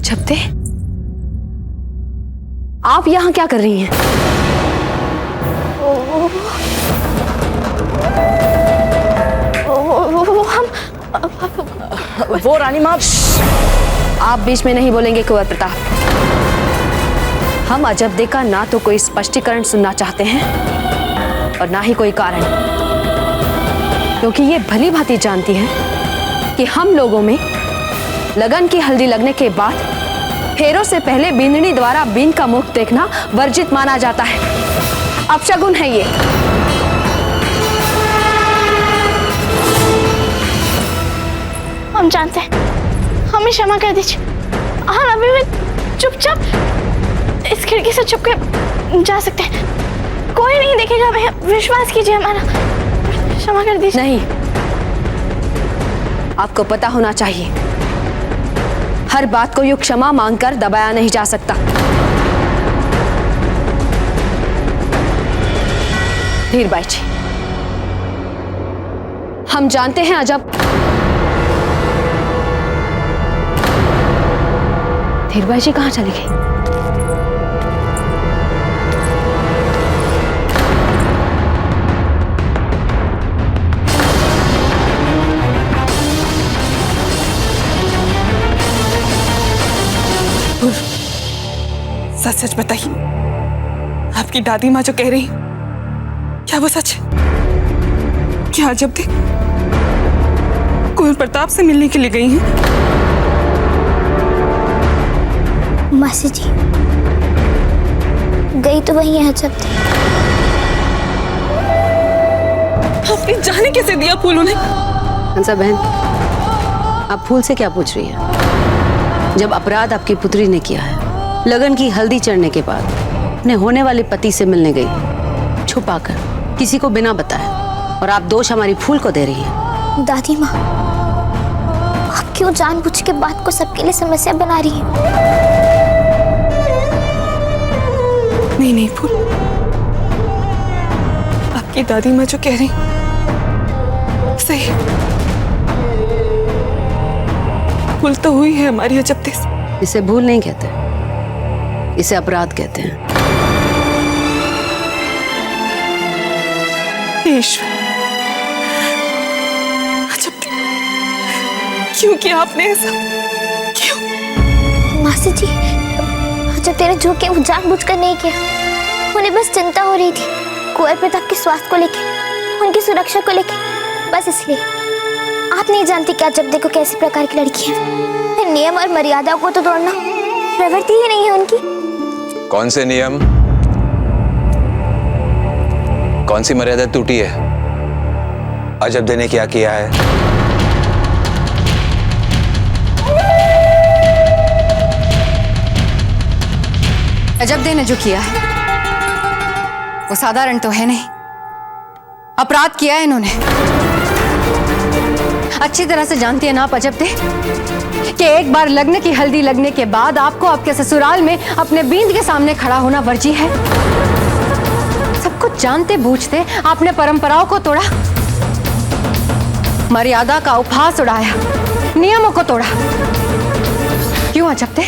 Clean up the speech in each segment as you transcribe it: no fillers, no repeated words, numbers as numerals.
अजब्दे, आप यहां क्या कर रही हैं? वो रानी माँ। आप बीच में नहीं बोलेंगे कुंवर प्रताप। हम अजब्दे का ना तो कोई स्पष्टीकरण सुनना चाहते हैं और ना ही कोई कारण, क्योंकि ये भली भांति जानती है कि हम लोगों में लगन की हल्दी लगने के बाद फेरों से पहले बींदनी द्वारा बीन का मुख देखना वर्जित माना जाता है। अपशगुन है ये। हम जानते हैं, हमें क्षमा कर दीजिए। हम अभी भी चुपचाप इस खिड़की से छुप के जा सकते हैं, कोई नहीं देखेगा। भैया विश्वास कीजिए हमारा, क्षमा कर दीजिए। नहीं, आपको पता होना चाहिए, हर बात को यूं क्षमा मांगकर दबाया नहीं जा सकता। धीरबाई जी, हम जानते हैं धीरबाई जी कहाँ चली गई? सच सच बताइए, आपकी दादी माँ जो कह रही, क्या वो सच है? क्या अजब्दे कुंवर प्रताप से मिलने के लिए गई हैं? मासी जी, गई तो वही है अजब्दे। आपने जाने कैसे दिया फूल उन्हें? हंसा बहन, आप फूल से क्या पूछ रही है? जब अपराध आपकी पुत्री ने किया है, लगन की हल्दी चढ़ने के बाद अपने होने वाले पति से मिलने गई, छुपाकर, किसी को बिना बताए, और आप दोष हमारी फूल को दे रही हैं। दादी माँ, आप क्यों जानबूझ के बात को सबके लिए समस्या बना रही हैं? नहीं नहीं फूल, आपकी दादी माँ जो कह रही सही। भूल तो हुई है हमारी अजब्दे से। इसे भूल नहीं कहते, इसे अपराध कहते हैं। ईश्वर, अजब्दे, क्यों किया आपने ऐसा? क्यों? मासी जी, जब तेरे जो किया वो जानबूझकर नहीं किया। उन्हें बस चिंता हो रही थी कुंवर प्रताप के स्वास्थ्य को लेके, उनकी सुरक्षा को लेके, बस इसलिए। आप नहीं जानती क्या अजब्दे को कैसे प्रकार की लड़की है। नियम और मर्यादा को तो तोड़ना प्रवृत्ति ही नहीं है उनकी। कौन से नियम, कौन सी मर्यादा टूटी है? अजब्दे ने क्या किया है? अजब्दे ने जो किया है वो साधारण तो है नहीं, अपराध किया है इन्होंने। अच्छी तरह से जानती है ना आप अजब्दे कि एक बार लग्न की हल्दी लगने के बाद आपको आपके ससुराल में अपने बींद के सामने खड़ा होना वर्जी है। सब कुछ जानते बूझते आपने परंपराओं को तोड़ा, मर्यादा का उपहास उड़ाया, नियमों को तोड़ा। क्यों अजब्दे?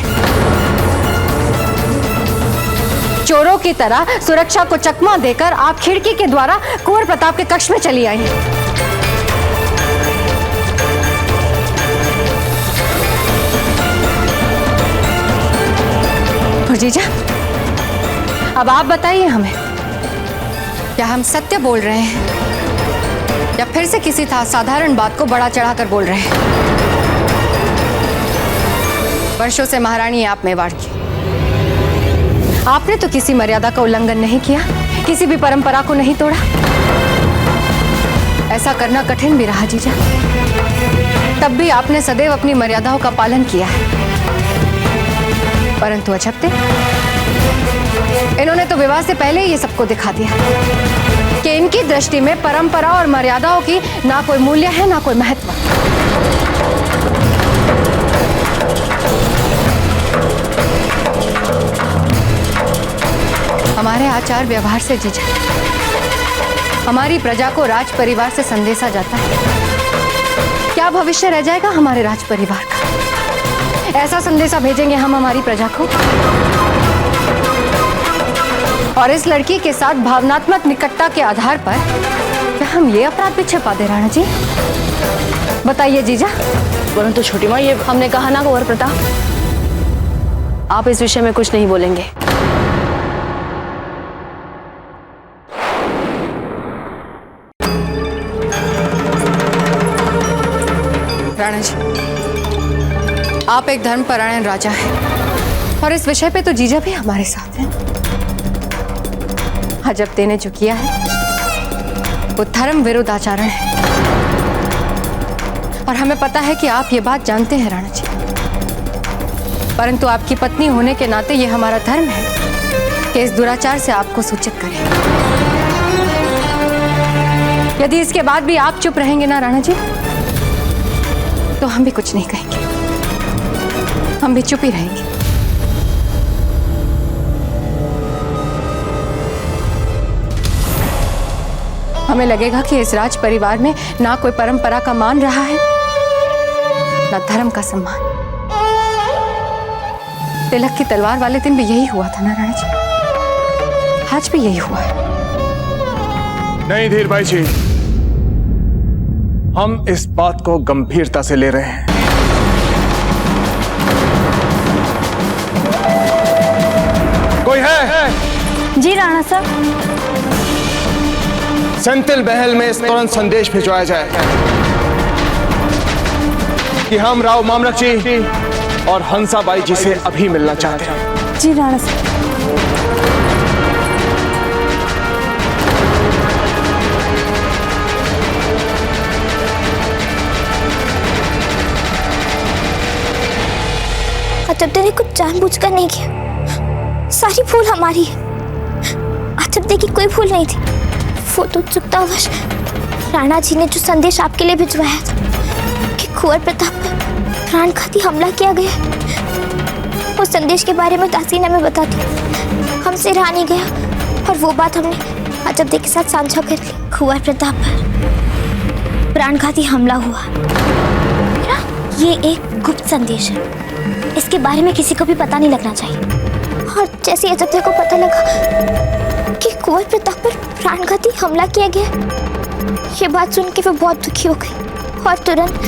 चोरों की तरह सुरक्षा को चकमा देकर आप खिड़की के द्वारा कुंवर प्रताप के कक्ष में चली आई। जीजा, अब आप बताइए हमें, क्या हम सत्य बोल रहे हैं या फिर से किसी साधारण बात को बड़ा चढ़ाकर बोल रहे हैं? वर्षों से महारानी आप मेवाड़ की, आपने तो किसी मर्यादा का उल्लंघन नहीं किया, किसी भी परंपरा को नहीं तोड़ा। ऐसा करना कठिन भी रहा जीजा, तब भी आपने सदैव अपनी मर्यादाओं का पालन किया है। परंतु अजब्दे, इन्होंने तो विवाह से पहले ही ये सबको दिखा दिया कि इनकी दृष्टि में परंपरा और मर्यादाओं की ना कोई मूल्य है ना कोई महत्व। हमारे आचार व्यवहार से जीजा, हमारी प्रजा को राज परिवार से संदेशा जाता है। क्या भविष्य रह जाएगा हमारे राज परिवार का? ऐसा संदेशा भेजेंगे हम हमारी प्रजा को? और इस लड़की के साथ भावनात्मक निकटता के आधार पर क्या हम ये अपराध भी छिपा दे राणा जी? बताइए जीजा। परंतु छोटी माँ, ये हमने कहा ना कुंवर प्रताप, आप इस विषय में कुछ नहीं बोलेंगे। राणा जी, आप एक धर्मपरायण राजा हैं और इस विषय पे तो जीजा भी हमारे साथ हैं। अजब्दे ने जो किया है वो धर्म विरुद्ध आचरण है और हमें पता है कि आप ये बात जानते हैं राणा जी, परंतु आपकी पत्नी होने के नाते ये हमारा धर्म है कि इस दुराचार से आपको सूचित करें। यदि इसके बाद भी आप चुप रहेंगे ना राणा जी, तो हम भी कुछ नहीं कहेंगे, हम भी चुप ही रहेंगे। हमें लगेगा कि इस राज परिवार में ना कोई परंपरा का मान रहा है, ना धर्म का सम्मान। तिलक की तलवार वाले दिन भी यही हुआ था ना राणा जी, आज भी यही हुआ है। नहीं धीर भाई जी, हम इस बात को गंभीरता से ले रहे हैं। कोई है? जी राणा साहब। सेंथिल महल में इस तुरंत संदेश भिजवाया जाए कि हम राव मामलक जी और हंसाबाई जी से अभी मिलना चाहते हैं। जी राणा साहब। अजब्दे ने कुछ जानबूझकर नहीं किया, सारी भूल हमारी है। अजब्दे की कोई भूल नहीं थी, वो तो उत्सुकतावश राणा जी ने जो संदेश आपके लिए भिजवाया था कि कुंवर प्रताप पर प्राणघाती हमला किया गया, उस संदेश के बारे में दासी ने हमें बता दिया। हमसे रहा नहीं गया और वो बात हमने अजब्दे के साथ साझा कर ली। कुंवर प्रताप पर प्राणघाती हमला हुआ, ये एक गुप्त संदेश है, इसके बारे में किसी को भी पता नहीं लगना चाहिए। और जैसे अजब्दे को पता लगा कि कुंवर प्रताप पर प्राणघाती हमला किया गया, ये बात सुन के वो बहुत दुखी हो गई और तुरंत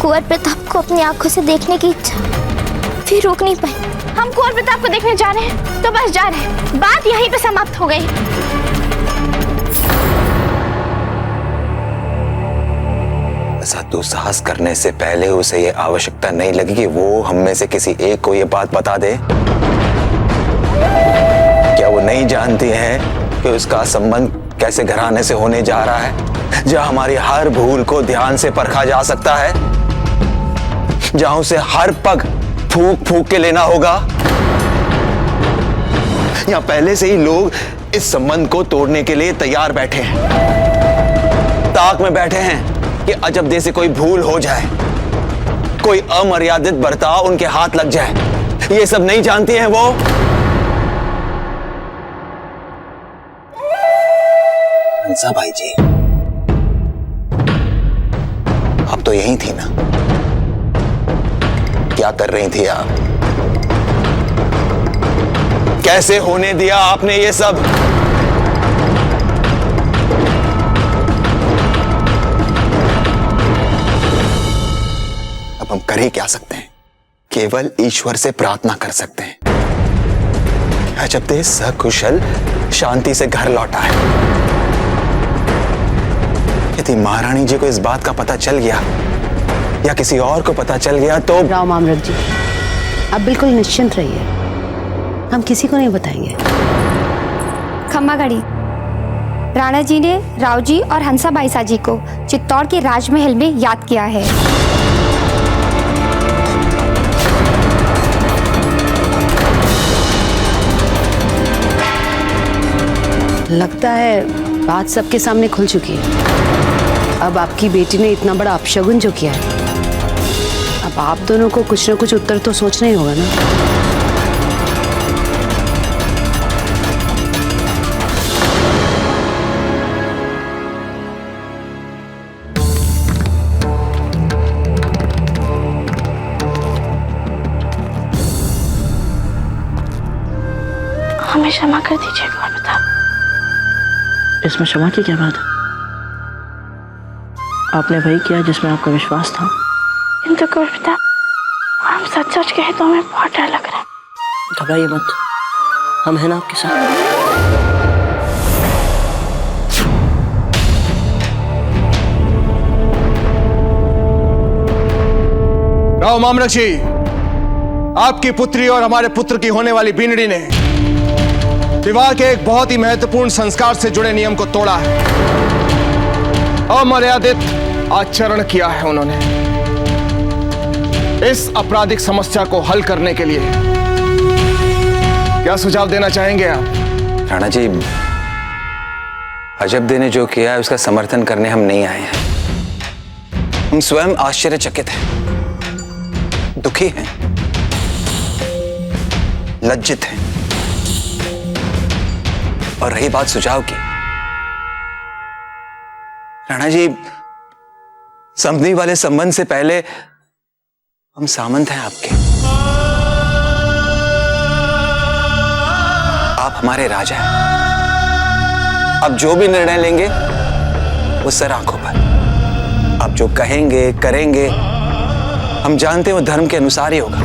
कुंवर प्रताप को अपनी आंखों से देखने की इच्छा फिर रोक नहीं पाई। हम कुंवर प्रताप को देखने जा रहे हैं तो बस जा रहे हैं, बात यहीं पे समाप्त हो गई। ऐसा दुस्साहस करने से पहले उसे ये आवश्यकता नहीं लगी कि वो हम में से किसी एक को ये बात बता दे? क्या वो नहीं जानती है कि उसका संबंध कैसे घराने से होने जा रहा है, जहां हमारी हर भूल को ध्यान से परखा जा सकता है, जहां उसे हर पग फूंक फूंक के लेना होगा? यहां पहले से ही लोग इस संबंध को तोड़ने के लिए तैयार बैठे हैं, ताक में बैठे हैं कि अजब्दे से कोई भूल हो जाए, कोई अमर्यादित बर्ताव उनके हाथ लग जाए। ये सब नहीं जानती हैं वो? हंसाबाई जी, अब तो यही थी ना? क्या कर रही थी आप? कैसे होने दिया आपने ये सब? अब हम कर ही क्या सकते हैं? केवल ईश्वर से प्रार्थना कर सकते हैं। अजब्दे सकुशल शांति से घर लौटा है। यदि महारानी जी को इस बात का पता चल गया या किसी और को पता चल गया तो... राव मामलक जी, आप बिल्कुल निश्चिंत रहिए, हम किसी को नहीं बताएंगे। खम्बागढ़ी, राणा जी ने राव जी और हंसाबाई साजी को चित्तौड़ के राजमहल में याद किया है। लगता है बात सबके सामने खुल चुकी है। अब आपकी बेटी ने इतना बड़ा अपशगुन जो किया है, अब आप दोनों को कुछ ना कुछ उत्तर तो सोचना ही होगा ना। हमें क्षमा कर दीजिए कुंवर प्रताप। इसमें क्षमा की क्या बात है? आपने वही किया जिसमें आपका विश्वास था। किंतु कुंवर प्रताप, हम सच सच कहे तो हमें बहुत डर लग रहा है। घबराइए मत, हम हैं ना आपके साथ। राव मामलक जी, आपकी पुत्री और हमारे पुत्र की होने वाली बीनड़ी ने विवाह के एक बहुत ही महत्वपूर्ण संस्कार से जुड़े नियम को तोड़ा है। अमर्यादित आचरण किया है उन्होंने। इस आपराधिक समस्या को हल करने के लिए क्या सुझाव देना चाहेंगे आप? राणा जी, अजब ने जो किया है उसका समर्थन करने हम नहीं आए हैं। हम स्वयं आश्चर्यचकित हैं, दुखी हैं, लज्जित हैं। और रही बात सुझाव की, राणा जी, समधी वाले संबंध से पहले हम सामंत हैं आपके। आप हमारे राजा हैं। आप जो भी निर्णय लेंगे वो सर आंखों पर। आप जो कहेंगे करेंगे हम जानते हैं वो धर्म के अनुसार ही होगा।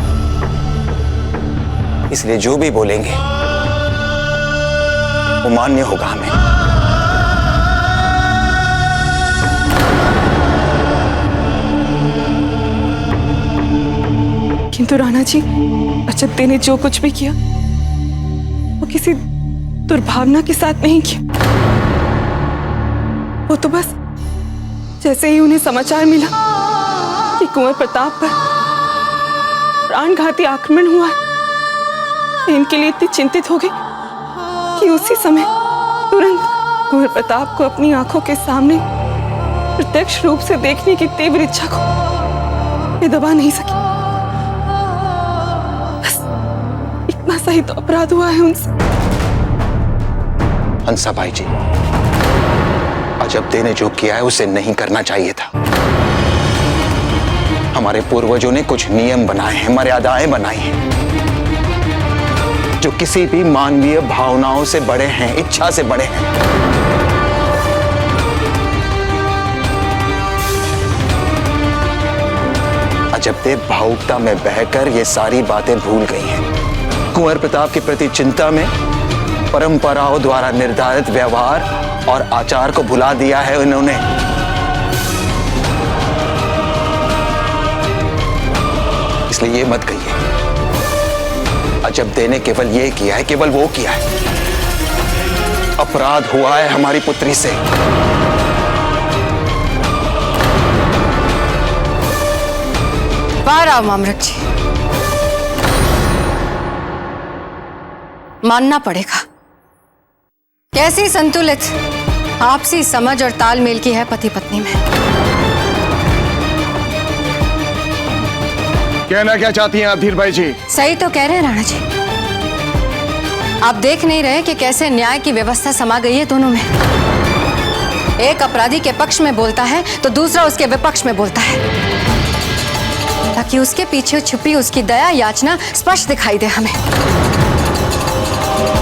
इसलिए जो भी बोलेंगे वो मान्य होगा हमें। किंतु राणा जी, अजब ने जो कुछ भी किया वो किसी दुर्भावना के साथ नहीं किया। वो तो बस जैसे ही उन्हें समाचार मिला कि कुंवर प्रताप पर प्राणघाती आक्रमण हुआ है, इनके लिए इतनी चिंतित हो गई कि उसी समय तुरंत कुंवर प्रताप को अपनी आंखों के सामने प्रत्यक्ष रूप से देखने की तीव्र इच्छा को मैं दबा नहीं सकी। बस इतना सही तो अपराध हुआ है उनसे। हंसाबाई जी, अजब ने जो किया है उसे नहीं करना चाहिए था। हमारे पूर्वजों ने कुछ नियम बनाए हैं, मर्यादाएं बनाई हैं, जो किसी भी मानवीय भावनाओं से बड़े हैं, इच्छा से बड़े हैं। अजब देव भावुकता में बहकर ये सारी बातें भूल गई हैं। कुंवर प्रताप के प्रति चिंता में परंपराओं द्वारा निर्धारित व्यवहार और आचार को भुला दिया है इन्होंने। इसलिए ये मत कहिए अजब ने केवल ये किया है, केवल वो किया है। अपराध हुआ है हमारी पुत्री से। वाह मामलक जी, मानना पड़ेगा कैसी संतुलित आपसी समझ और तालमेल की है पति पत्नी में। कहना क्या चाहती हैं आप धीरबाई जी? सही तो कह रहे हैं राणा जी। आप देख नहीं रहे कि कैसे न्याय की व्यवस्था समा गई है दोनों में। एक अपराधी के पक्ष में बोलता है तो दूसरा उसके विपक्ष में बोलता है, ताकि उसके पीछे छुपी उसकी दया याचना स्पष्ट दिखाई दे हमें।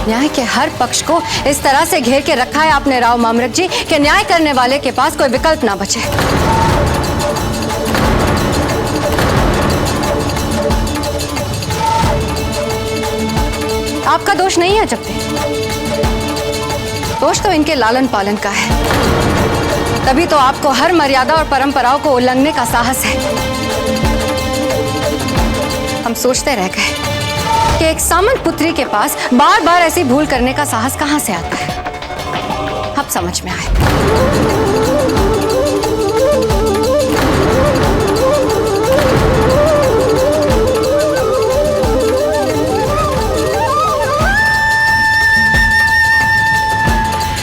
न्याय के हर पक्ष को इस तरह से घेर के रखा है आपने राव मामलक जी कि न्याय करने वाले के पास कोई विकल्प ना बचे। आपका दोष नहीं है जब दोष तो इनके लालन पालन का है। तभी तो आपको हर मर्यादा और परंपराओं को उल्लंघने का साहस है। हम सोचते रह गए कि एक सामंत पुत्री के पास बार बार ऐसी भूल करने का साहस कहां से आता है। अब समझ में आए।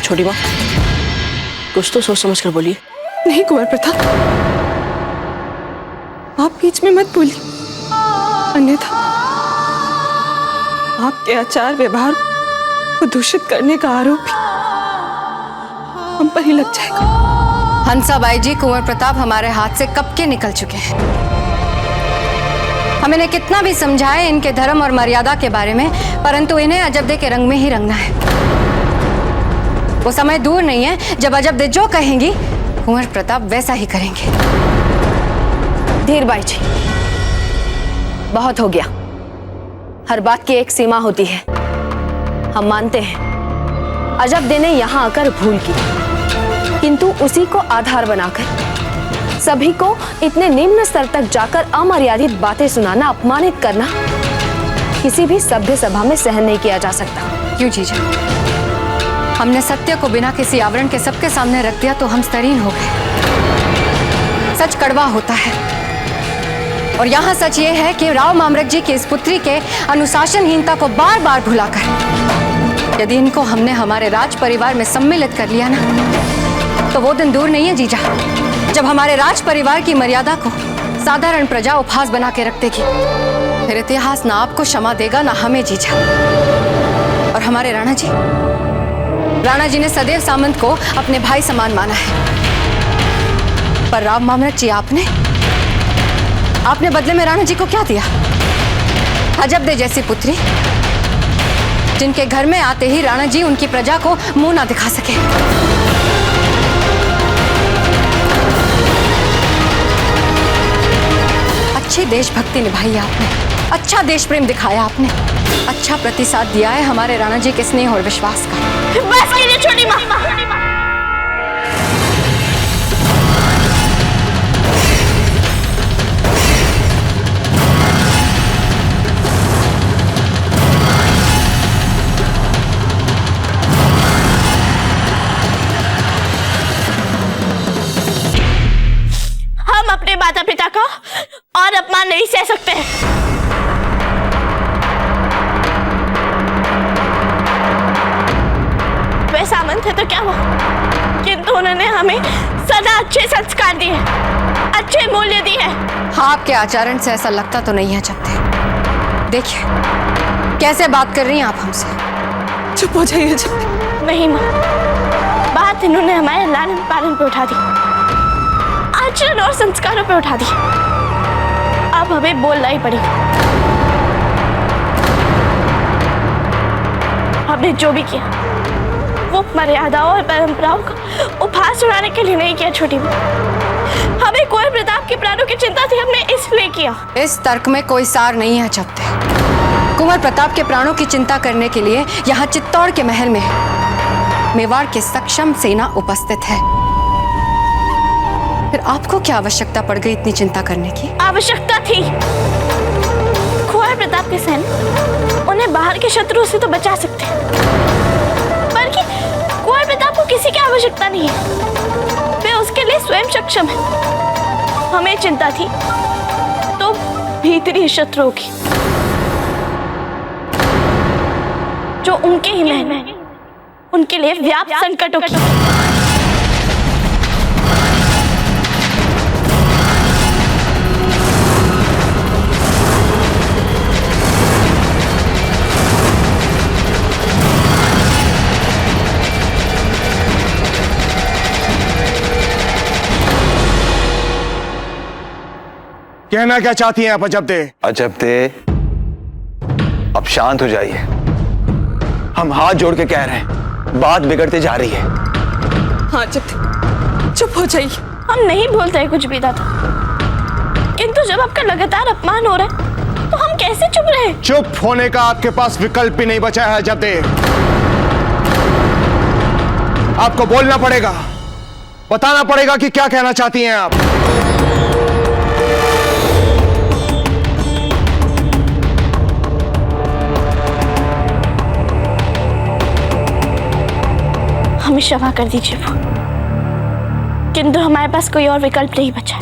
छोटी माँ, कुछ तो सोच समझ कर बोलिए। नहीं कुंवर प्रताप, आप बीच में मत बोलिए, अन्यथा आपके आचार व्यवहार को दूषित करने का आरोप भी हम पर ही लग जाएगा। हंसाबाई जी, कुंवर प्रताप हमारे हाथ से कब के निकल चुके हैं। हम इन्हें कितना भी समझाएं इनके धर्म और मर्यादा के बारे में, परंतु इन्हें अजबदे के रंग में ही रंगना है। वो समय दूर नहीं है जब अजबदे जो कहेंगी कुंवर प्रताप वैसा ही करेंगे। धीरबाई जी, बहुत हो गया। हर बात की एक सीमा होती है। हम मानते हैं अजबदे ने यहाँ आकर भूल की, किंतु उसी को आधार बनाकर सभी को इतने निम्न स्तर तक जाकर अमर्यादित बातें सुनाना, अपमानित करना किसी भी सभ्य सभा में सहन नहीं किया जा सकता। क्यों जीजा? हमने सत्य को बिना किसी आवरण के सबके सामने रख दिया तो हम स्तरीन हो गए। सच कड़वा होता है, और यहाँ सच ये है कि राव मामरक जी की इस पुत्री के अनुशासनहीनता को बार बार भुलाकर यदि इनको हमने हमारे राज परिवार में सम्मिलित कर लिया ना, तो वो दिन दूर नहीं है जीजा जब हमारे राज परिवार की मर्यादा को साधारण प्रजा उपहास बना के रख देगी। फिर इतिहास ना आपको क्षमा देगा ना हमें जीजा। और हमारे राणा जी ने सदैव सामंत को अपने भाई समान माना है, पर राव मामरक जी आपने बदले में राणा जी को क्या दिया? अजबदे जैसी पुत्री, जिनके घर में आते ही राणा जी उनकी प्रजा को मुंह ना दिखा सके। अच्छी देशभक्ति निभाई आपने, अच्छा देश प्रेम दिखाया आपने, अच्छा प्रतिसाद दिया है हमारे राणा जी के स्नेह और विश्वास का। बस कीजिए छोटी माँ। हम अपने माता पिता का और अपमान नहीं सह सकते हैं। वे सामंत है तो क्या हुआ, किंतु उन्होंने हमें सदा अच्छे संस्कार दिए, अच्छे मूल्य दिए। हाँ, आपके आचरण से ऐसा लगता तो नहीं है अजबदे। देखिए कैसे बात कर रही हैं आप हमसे। चुप हो जाइए अजबदे। नहीं माँ, बात इन्होंने हमारे लालन पालन पे उठा दी, आचरण और संस्कारों पे उठा दी। अब हमें बोलना ही पड़ेगा। हमने जो भी किया वो मर्यादाओं और परंपराओं का उपहास उड़ाने के लिए नहीं किया छोटी माँ। हमें कुंवर प्रताप के प्राणों की चिंता थी, हमने इसलिए किया। इस तर्क में कोई सार नहीं है अजबदे। कुंवर प्रताप के प्राणों की चिंता करने के लिए यहाँ चित्तौड़ के महल में मेवाड़ की सक्षम सेना उपस्थित है। फिर आपको क्या आवश्यकता पड़ गई इतनी चिंता करने की? आवश्यकता थी। कुंवर प्रताप के सैनिक उन्हें बाहर के शत्रुओं से तो बचा सकते हैं, बल्कि कुंवर प्रताप को किसी की आवश्यकता नहीं है। वे उसके लिए स्वयं सक्षम है। हमें चिंता थी तो भीतरी शत्रुओं की, जो उनके ही महल में उनके लिए व्याप्त संकटों की। कहना क्या चाहती हैं आप अजबदे? अजबदे, अब शांत हो जाइए। हम हाथ जोड़ के कह रहे हैं, बात बिगड़ती जा रही है। हाँ अजबदे, चुप हो जाइए। हम नहीं बोलते हैं कुछ भी दादा, किंतु जब आपका लगातार अपमान हो रहा है तो हम कैसे चुप रहे? चुप होने का आपके पास विकल्प भी नहीं बचा है अजबदे। आपको बोलना पड़ेगा, बताना पड़ेगा कि क्या कहना चाहती हैं आप। हमें क्षमा कर दीजिए वो, किंतु हमारे पास कोई और विकल्प नहीं बचा।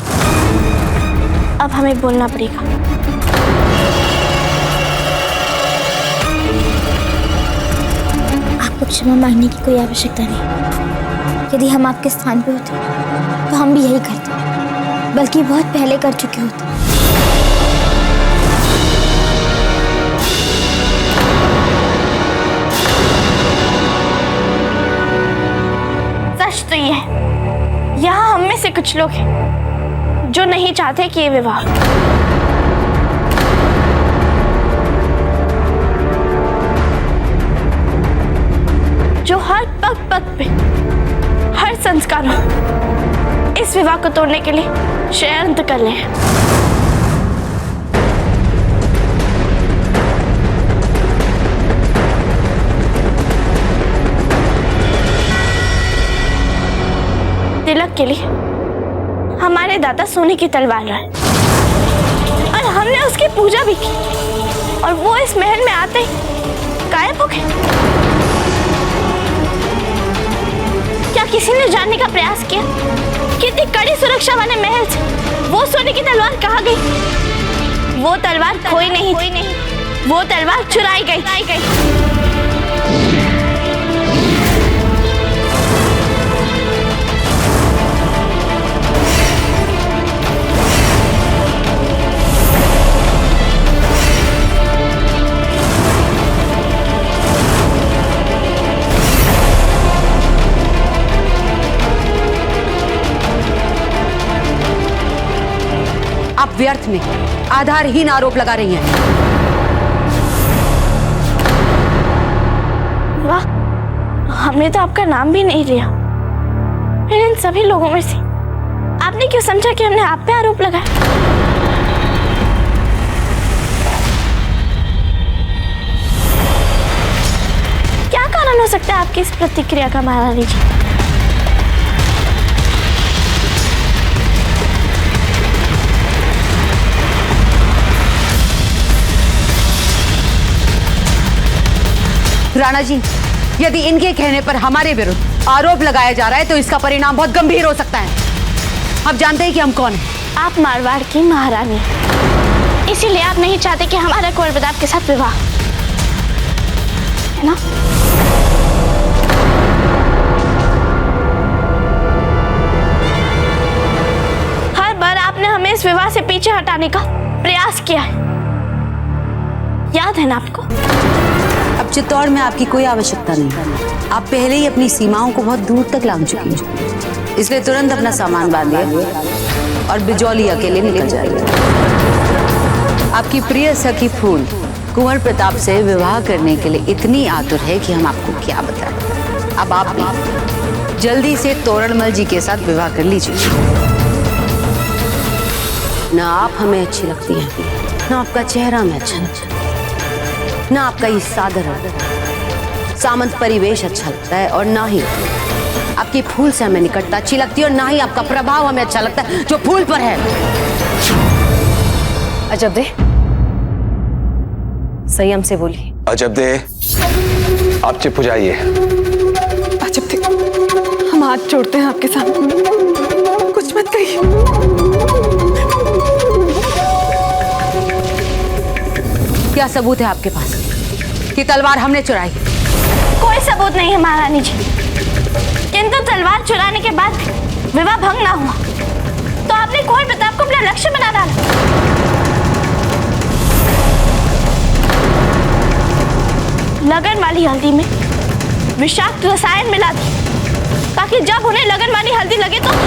अब हमें बोलना पड़ेगा। आपको क्षमा मांगने की कोई आवश्यकता नहीं। यदि हम आपके स्थान पे होते तो हम भी यही करते, बल्कि बहुत पहले कर चुके होते। सच तो ये है, यहाँ हम में से कुछ लोग हैं जो नहीं चाहते कि ये विवाह, तैयार हूँ इस विवाह को तोड़ने के लिए षड्यंत्र कर ले। तिलक के लिए हमारे दादा सोने की तलवार लाए और हमने उसकी पूजा भी की, और वो इस महल में आते ही गायब हो गए। क्या किसी ने जानने का प्रयास किया कि इतनी कड़ी सुरक्षा वाले महल से वो सोने की तलवार कहाँ गई? वो तलवार खोई नहीं, वो तलवार चुराई गई। आप व्यर्थ में आधारहीन आरोप लगा रही हैं। वाह, हमने तो आपका नाम भी नहीं लिया। फिर इन सभी लोगों में से आपने क्यों समझा कि हमने आप पे आरोप लगाया? क्या कारण हो सकता है आपकी इस प्रतिक्रिया का, महारानी जी? राणा जी, यदि इनके कहने पर हमारे विरुद्ध आरोप लगाया जा रहा है तो इसका परिणाम बहुत गंभीर हो सकता है। आप जानते हैं कि हम कौन हैं? आप मारवाड़ की महारानी, इसीलिए आप नहीं चाहते कि हमारा कुंवर प्रताप के साथ विवाह, है ना? हर बार आपने हमें इस विवाह से पीछे हटाने का प्रयास किया है, याद है ना आपको? अब चित्तौड़ में आपकी कोई आवश्यकता नहीं। आप पहले ही अपनी सीमाओं को बहुत दूर तक लांघ चुकी हैं, इसलिए तुरंत अपना सामान बांधिए और बिजौली अकेले निकल जाइए। आपकी प्रिय सखी फूल कुंवर प्रताप से विवाह करने के लिए इतनी आतुर है कि हम आपको क्या बताएं। अब आप भी जल्दी से तोरणमल जी के साथ विवाह कर लीजिए। ना आप हमें अच्छी लगती हैं, ना आपका चेहरा हमें अच्छा लगता है, ना आपका ये साधारण सामंत परिवेश अच्छा लगता है, और ना ही आपकी फूल से हमें निकटता अच्छी लगती है, और ना ही आपका प्रभाव हमें अच्छा लगता है जो फूल पर है। अजब दे, संयम से बोलिए। अजब दे, आप चुप हो जाइए। अजब दे, हम हाथ जोड़ते हैं आपके सामने, कुछ मत कहिए। क्या सबूत है आपके पास कि तलवार हमने चुराई? कोई सबूत नहीं है महारानी जी, किंतु तलवार चुराने के बाद विवाह भंग ना हुआ तो आपने कुंवर प्रताप को अपना लक्ष्य बना डाला। लगन वाली हल्दी में विषाक्त रसायन मिला दी ताकि जब उन्हें लगन वाली हल्दी लगे तो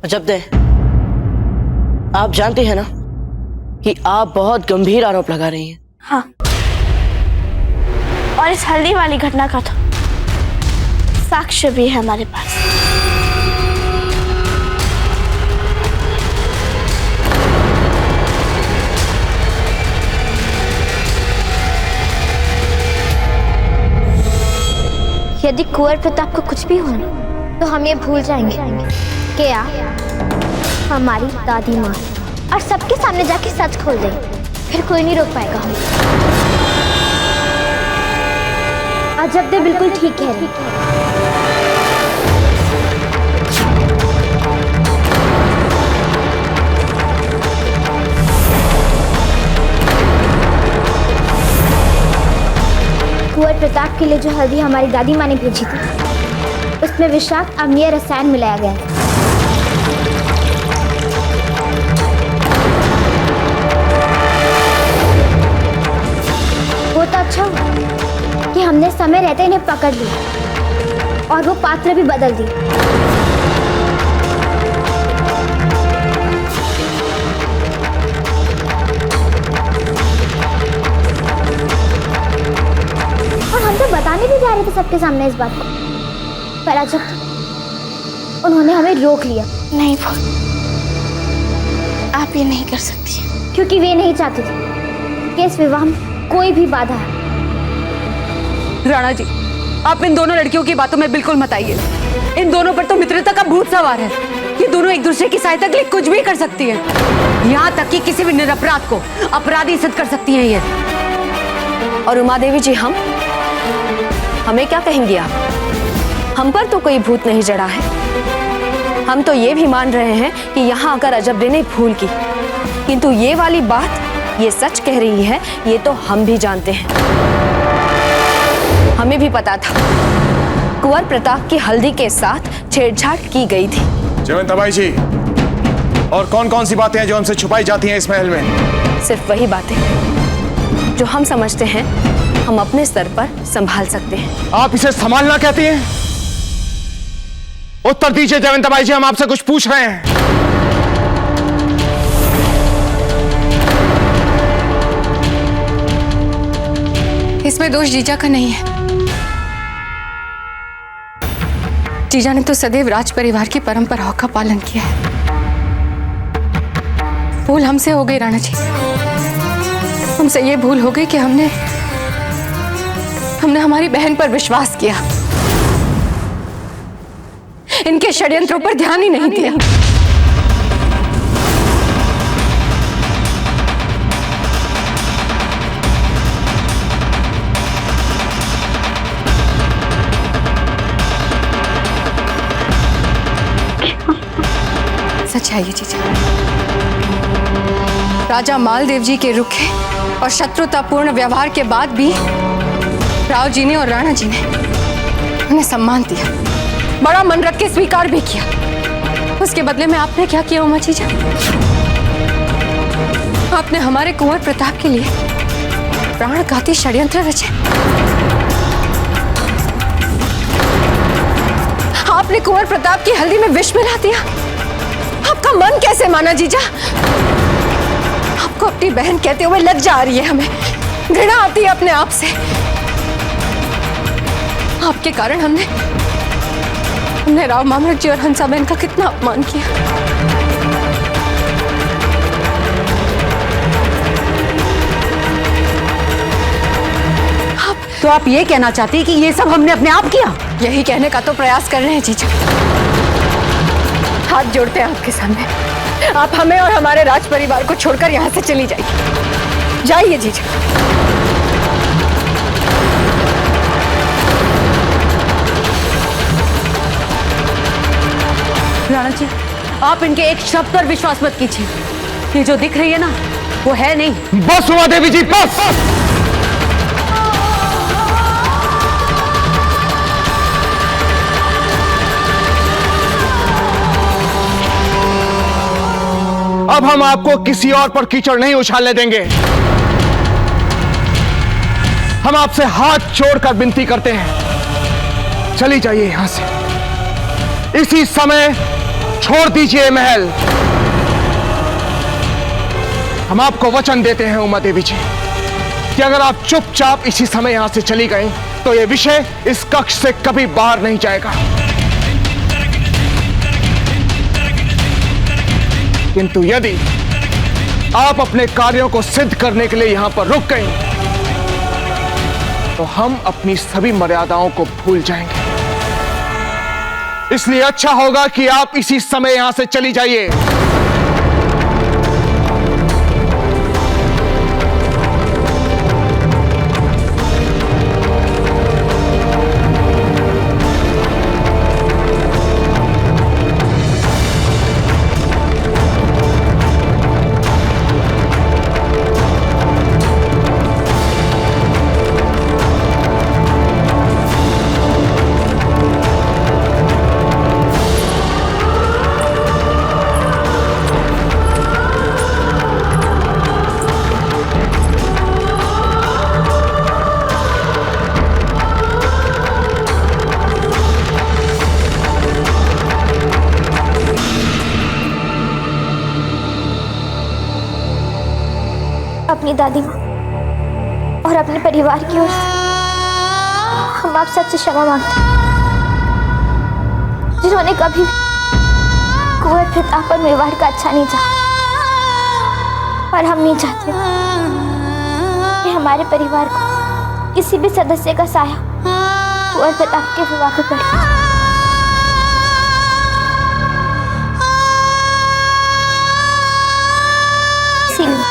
अजब दे, आप जानते हैं ना कि आप बहुत गंभीर आरोप लगा रही हैं। हाँ, और इस हल्दी वाली घटना का तो साक्ष्य भी है हमारे पास। यदि कुंवर प्रताप को कुछ भी हो तो हम ये भूल जाएंगे कि आप हमारी दादी माँ, और सबके सामने जाके सच खोल दें, फिर कोई नहीं रोक पाएगा हमें। अजब दे बिल्कुल ठीक कह रही है। कुंवर प्रताप के लिए जो हल्दी हमारी दादी माँ ने भेजी थी उसमें विषाक्त अम्लीय रसायन मिलाया गया है। वो तो अच्छा हुआ कि हमने समय रहते इन्हें पकड़ लिया और वो पात्र भी बदल दी। सबके सामने इस बात को, पर अजब उन्होंने हमें रोक लिया। नहीं फूल, आप ये नहीं कर सकती, क्योंकि वे नहीं चाहते थे कि इस विवाह में कोई भी बाधा है। राणा जी, आप इन दोनों लड़कियों की बातों में बिल्कुल मत आइए। इन दोनों पर तो मित्रता का भूत सवार है। ये दोनों एक दूसरे की सहायता के लिए कुछ भी कर सकती हैं। यहाँ तक कि किसी भी निरपराध को अपराधी सिद्ध कर सकती हैं ये। और उमा देवी जी, हमें क्या कहेंगी आप? हम पर तो कोई भूत नहीं चढ़ा है। हम तो ये भी मान रहे हैं कि यहाँ आकर अजब ने भूल की, किंतु ये वाली बात ये सच कह रही है, ये तो हम भी जानते हैं। हमें भी पता था कुंवर प्रताप की हल्दी के साथ छेड़छाड़ की गई थी। जयवंताबाई जी, और कौन कौन सी बातें हैं जो हमसे छुपाई जाती हैं इस महल में? सिर्फ वही बातें जो हम समझते हैं हम अपने स्तर पर संभाल सकते हैं। आप इसे संभालना कहती हैं? उत्तर दीजिए जयवंताबाई जी, हम आपसे कुछ पूछ रहे हैं। इसमें दोष जीजा का नहीं है। जीजा ने तो सदैव राज परिवार की परंपराओं का पालन किया है। भूल हमसे हो गई राणा जी, हमसे ये भूल हो गई कि हमने हमारी बहन पर विश्वास किया, इनके षड्यंत्रों पर ध्यान ही नहीं दिया। सच है ये जीजा, राजा मालदेव जी के रुखे और शत्रुतापूर्ण व्यवहार के बाद भी राव जी ने और राणा जी ने उन्हें सम्मान दिया, बड़ा मन रख के स्वीकार भी किया। उसके बदले में आपने क्या किया उमा जीजा? आपने हमारे कुंवर प्रताप के लिए प्राणघाती षड्यंत्र रचे। आपने कुंवर प्रताप की हल्दी में विष मिला दिया। आपका मन कैसे माना जीजा? आपको अपनी बहन कहते हुए लज्जा आ रही है, हमें घृणा आती है अपने आप से। आपके कारण हमने राव मामरक जी और हंसा बहन का कितना अपमान किया। तो आप ये कहना चाहती हैं कि ये सब हमने अपने आप किया? यही कहने का तो प्रयास कर रहे हैं जीजा। हाथ जोड़ते हैं आपके सामने, आप हमें और हमारे राज परिवार को छोड़कर यहाँ से चली जाइए। जाइए जीजा। राणा जी, आप इनके एक शब्द पर विश्वास मत कीजिए। ये जो दिख रही है ना, वो है नहीं। बस उमा देवी जी, बस। अब हम आपको किसी और पर कीचड़ नहीं उछालने देंगे। हम आपसे हाथ जोड़कर विनती करते हैं, चली जाइए यहां से इसी समय, छोड़ दीजिए महल। हम आपको वचन देते हैं उमा देवी जी कि अगर आप चुपचाप इसी समय यहां से चली गई तो यह विषय इस कक्ष से कभी बाहर नहीं जाएगा। किंतु यदि आप अपने कार्यों को सिद्ध करने के लिए यहां पर रुक गई तो हम अपनी सभी मर्यादाओं को भूल जाएंगे। इसलिए अच्छा होगा कि आप इसी समय यहां से चली जाइए। अपनी दादी माँ और अपने परिवार की ओर से आप सबसे क्षमा मांगते हैं, जिन्होंने कभी कुंवर प्रताप और मेवाड़ का अच्छा नहीं चाहा। और हम नहीं चाहते कि हमारे परिवार को किसी भी सदस्य का साया कुंवर प्रताप के विवाह पर पड़े। इसीलिए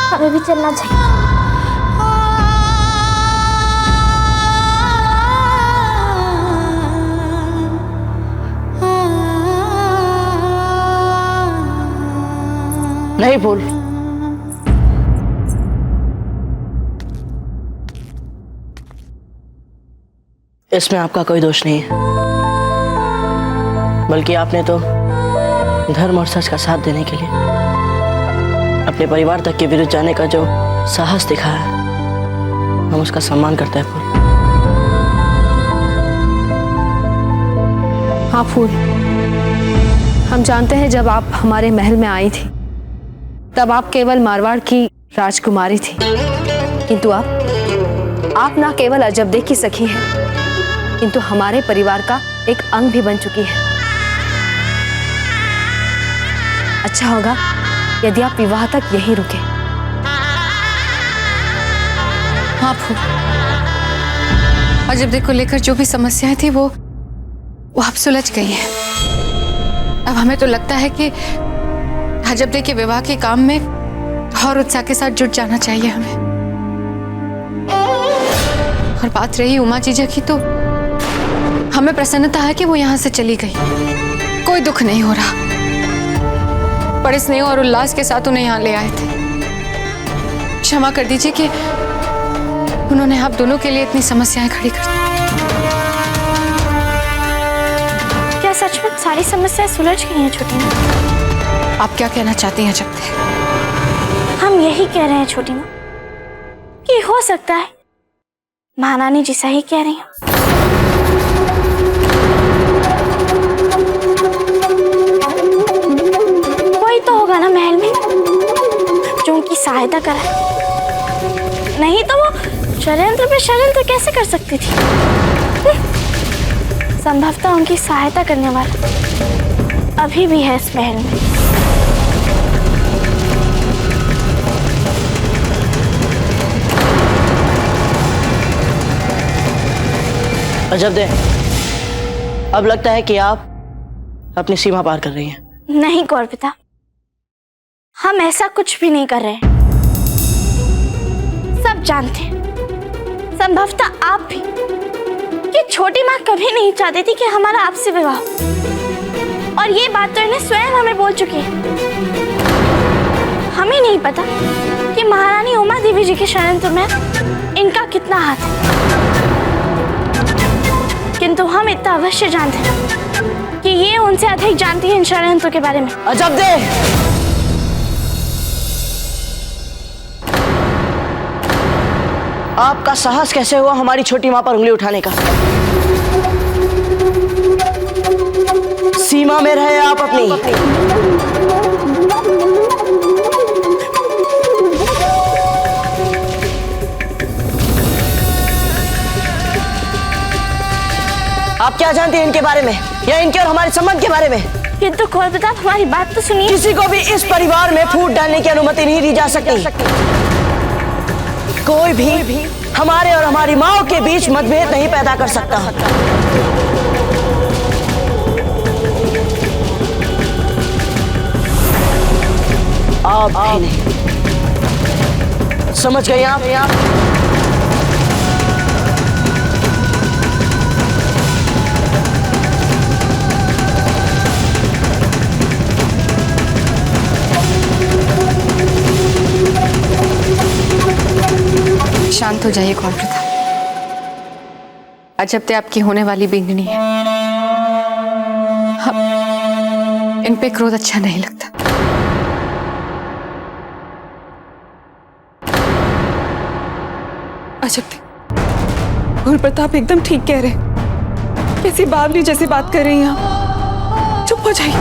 हमें भी चलना चाहिए। नहीं फूल, इसमें आपका कोई दोष नहीं है, बल्कि आपने तो धर्म और सच का साथ देने के लिए अपने परिवार तक के विरुद्ध जाने का जो साहस दिखाया है, हम उसका सम्मान करते हैं फूल। हाँ फूल, हम जानते हैं जब आप हमारे महल में आई थी तब आप केवल मारवाड़ की राजकुमारी थी, किंतु आप ना केवल अजबदे की सखी हैं, किंतु हमारे परिवार का एक अंग भी बन चुकी है। अच्छा होगा यदि आप विवाह तक यहीं रुके। हाँ फूल, अजबदे को लेकर जो भी समस्याएं थी वो अब सुलझ गई हैं। अब हमें तो लगता है कि अजबदे के विवाह के काम में और उत्साह के साथ जुट जाना चाहिए हमें। और बात रही उमा जीजा की, तो हमें प्रसन्नता है कि वो यहाँ से चली गई। कोई दुख नहीं हो रहा, बड़े स्नेह और उल्लास के साथ उन्हें यहाँ ले आए थे। क्षमा कर दीजिए कि उन्होंने आप दोनों के लिए इतनी समस्याएं खड़ी कर दी। क्या सच में सारी समस्याएं सुलझ गई हैं छोटी माँ? आप क्या कहना चाहती हैं अजबदे? हम यही कह रहे हैं छोटी माँ कि हो सकता है महारानी जी सही कह रही हो। कोई तो होगा ना महल में जो उनकी सहायता करे, नहीं तो वो षड्यंत्र पे षड्यंत्र कैसे कर सकती थी। संभवतः उनकी सहायता करने वाला अभी भी है इस महल में। अजबदे, अब लगता है कि आप अपनी सीमा पार कर रही हैं। नहीं कौर पिता, हम ऐसा कुछ भी नहीं कर रहे हैं। सब जानते हैं, संभवतः आप भी, कि छोटी माँ कभी नहीं चाहती थी कि हमारा आपसे विवाह हो। और ये बात तो इन्हें स्वयं हमें बोल चुकी है। हमें नहीं पता कि महारानी उमा देवी जी के षड्यंत्र में इनका कितना हाथ है, किंतु हम इतना अवश्य जानते हैं कि ये उनसे अधिक जानती है इन षड्यंत्रों के बारे में। अजबदे, आपका साहस कैसे हुआ हमारी छोटी माँ पर उंगली उठाने का? सीमा में रहे आप अपनी। आप क्या जानते हैं इनके बारे में, या इनके और हमारे संबंध के बारे में? किंतु कौर प्रताप, हमारी बात तो सुनिए। किसी को भी इस परिवार में फूट डालने की अनुमति नहीं दी जा सकती। कोई भी हमारे और हमारी माँ के बीच मतभेद नहीं पैदा कर सकता। आप भी नहीं। समझ गए आप? शांत हो जाइए कौर प्रताप। अजबदे आपकी होने वाली बींगनी है, इन पे क्रोध अच्छा नहीं लगता। अजबदे, कौर प्रताप एकदम ठीक कह रहे। कैसी बावली जैसी बात कर रही हैं आप। चुप हो जाइए।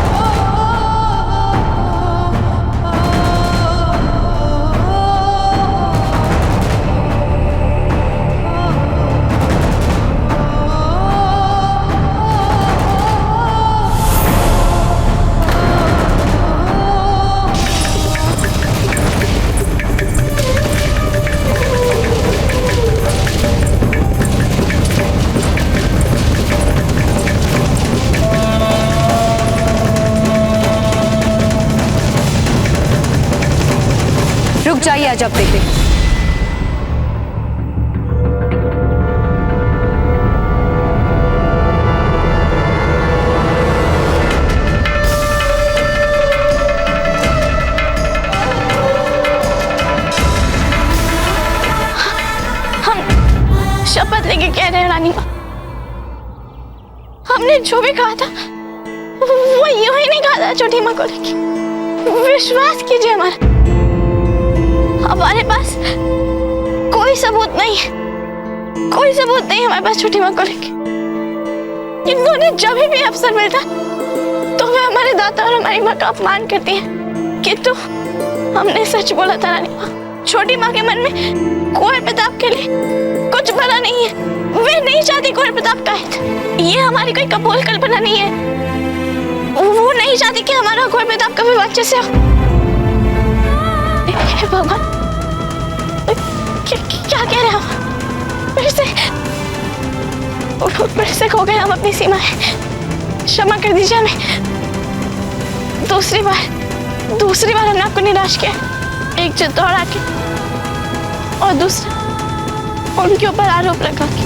जाइए अजब दे। शपथ लेके कह रहे हैं रानी माँ, हमने जो भी कहा था वो यूं ही नहीं कहा था छोटी माँ को लेके। विश्वास कीजिए हमारे पास कोई सबूत नहीं है, कोई सबूत नहीं है हमारे पास छोटी माँ को लेके। इन्होंने जब भी अवसर मिलता तो वे हमारे दाता और हमारी माँ का अपमान करती है। किंतु हमने सच बोला था रानी माँ, छोटी माँ के मन में कुंवर प्रताप के लिए कुछ भला नहीं है। वे नहीं चाहती कुंवर प्रताप का हित। ये हमारी कोई कपोल कल्पना नहीं है। वो नहीं चाहती कि हमारा कुंवर प्रताप कभी बच्चे से हो। हे भगवान, क्या कह रहे हो? फिर से खो गए हम अपनी सीमाएं। क्षमा कर दीजिए हमें। दूसरी बार हमने आपको निराश किया। एक जिद दौड़ा के और दूसरा उनके ऊपर आरोप लगा के।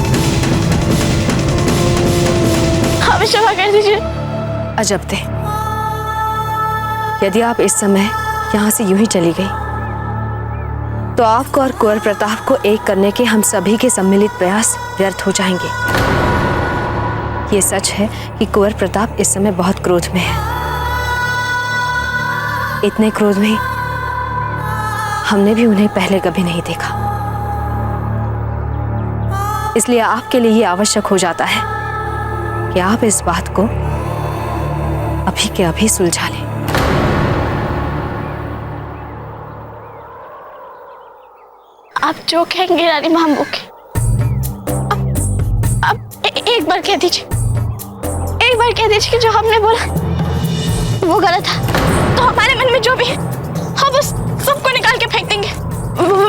हमें क्षमा कर दीजिए। अजब दे, यदि आप इस समय यहाँ से यूं ही चली गई तो आपको और कुंवर प्रताप को एक करने के हम सभी के सम्मिलित प्रयास व्यर्थ हो जाएंगे। ये सच है कि कुंवर प्रताप इस समय बहुत क्रोध में है। इतने क्रोध में हमने भी उन्हें पहले कभी नहीं देखा। इसलिए आपके लिए ये आवश्यक हो जाता है कि आप इस बात को अभी के अभी सुलझा लें। आप जो कहेंगे रानी मां, हम वो अब एक बार कह दीजिए, कि जो हमने बोला वो गलत था। तो हमारे मन में जो भी है हम उस सबको निकाल के फेंक देंगे।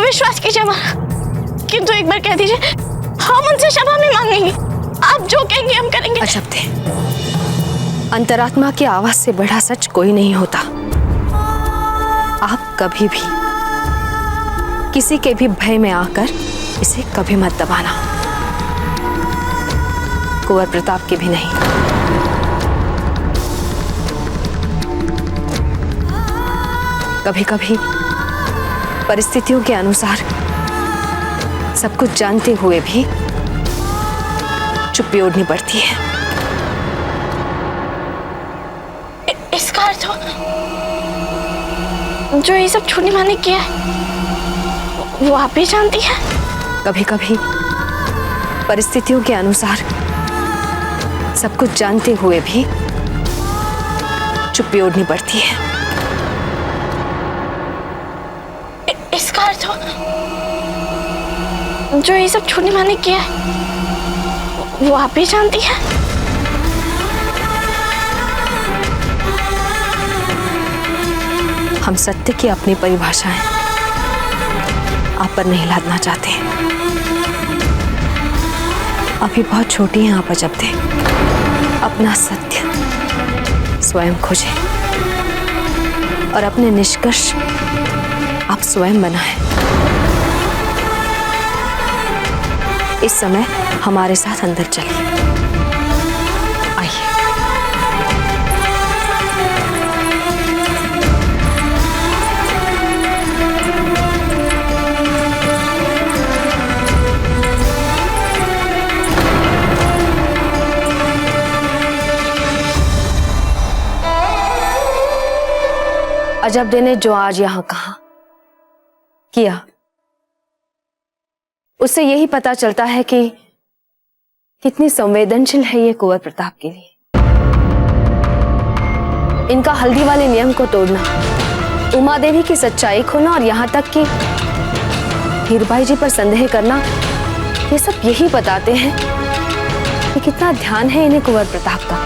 विश्वास कीजिए हमारा। किंतु एक बार कह दीजिए, हम उनसे क्षमा नहीं मांगेंगे। आप जो कहेंगे हम करेंगे। अजब दे, अंतरात्मा की आवाज से बड़ा सच कोई नहीं होता। आप कभी भी किसी के भी भय में आकर इसे कभी मत दबाना, कुंवर प्रताप के भी नहीं। कभी कभी परिस्थितियों के अनुसार सब कुछ जानते हुए भी चुप्पी ओढ़नी पड़ती है। इसका अर्थ हो जो ये सब छोटी माँ ने किया है वो आप भी जानती है। कभी कभी परिस्थितियों के अनुसार सब कुछ जानते हुए भी चुप्पी ओढ़नी पड़ती है। इसका अर्थ हो जो ये सब छोटी माँ ने किया है वो आप भी जानती है। हम सत्य की अपनी परिभाषाएं आप पर नहीं लादना चाहते। अभी बहुत छोटी हैं आप अजब दे। अपना सत्य स्वयं खोजें और अपने निष्कर्ष आप स्वयं बनाएं। इस समय हमारे साथ अंदर चलिए। आइए। अजब दे ने जो आज यहां कहा किया, उससे यही पता चलता है कि कितनी संवेदनशील है ये कुंवर प्रताप के लिए। इनका हल्दी वाले नियम को तोड़ना, उमा देवी की सच्चाई खोना और यहां तक कि हीरबाई जी पर संदेह करना, ये सब यही बताते हैं कि कितना ध्यान है इन्हें कुंवर प्रताप का।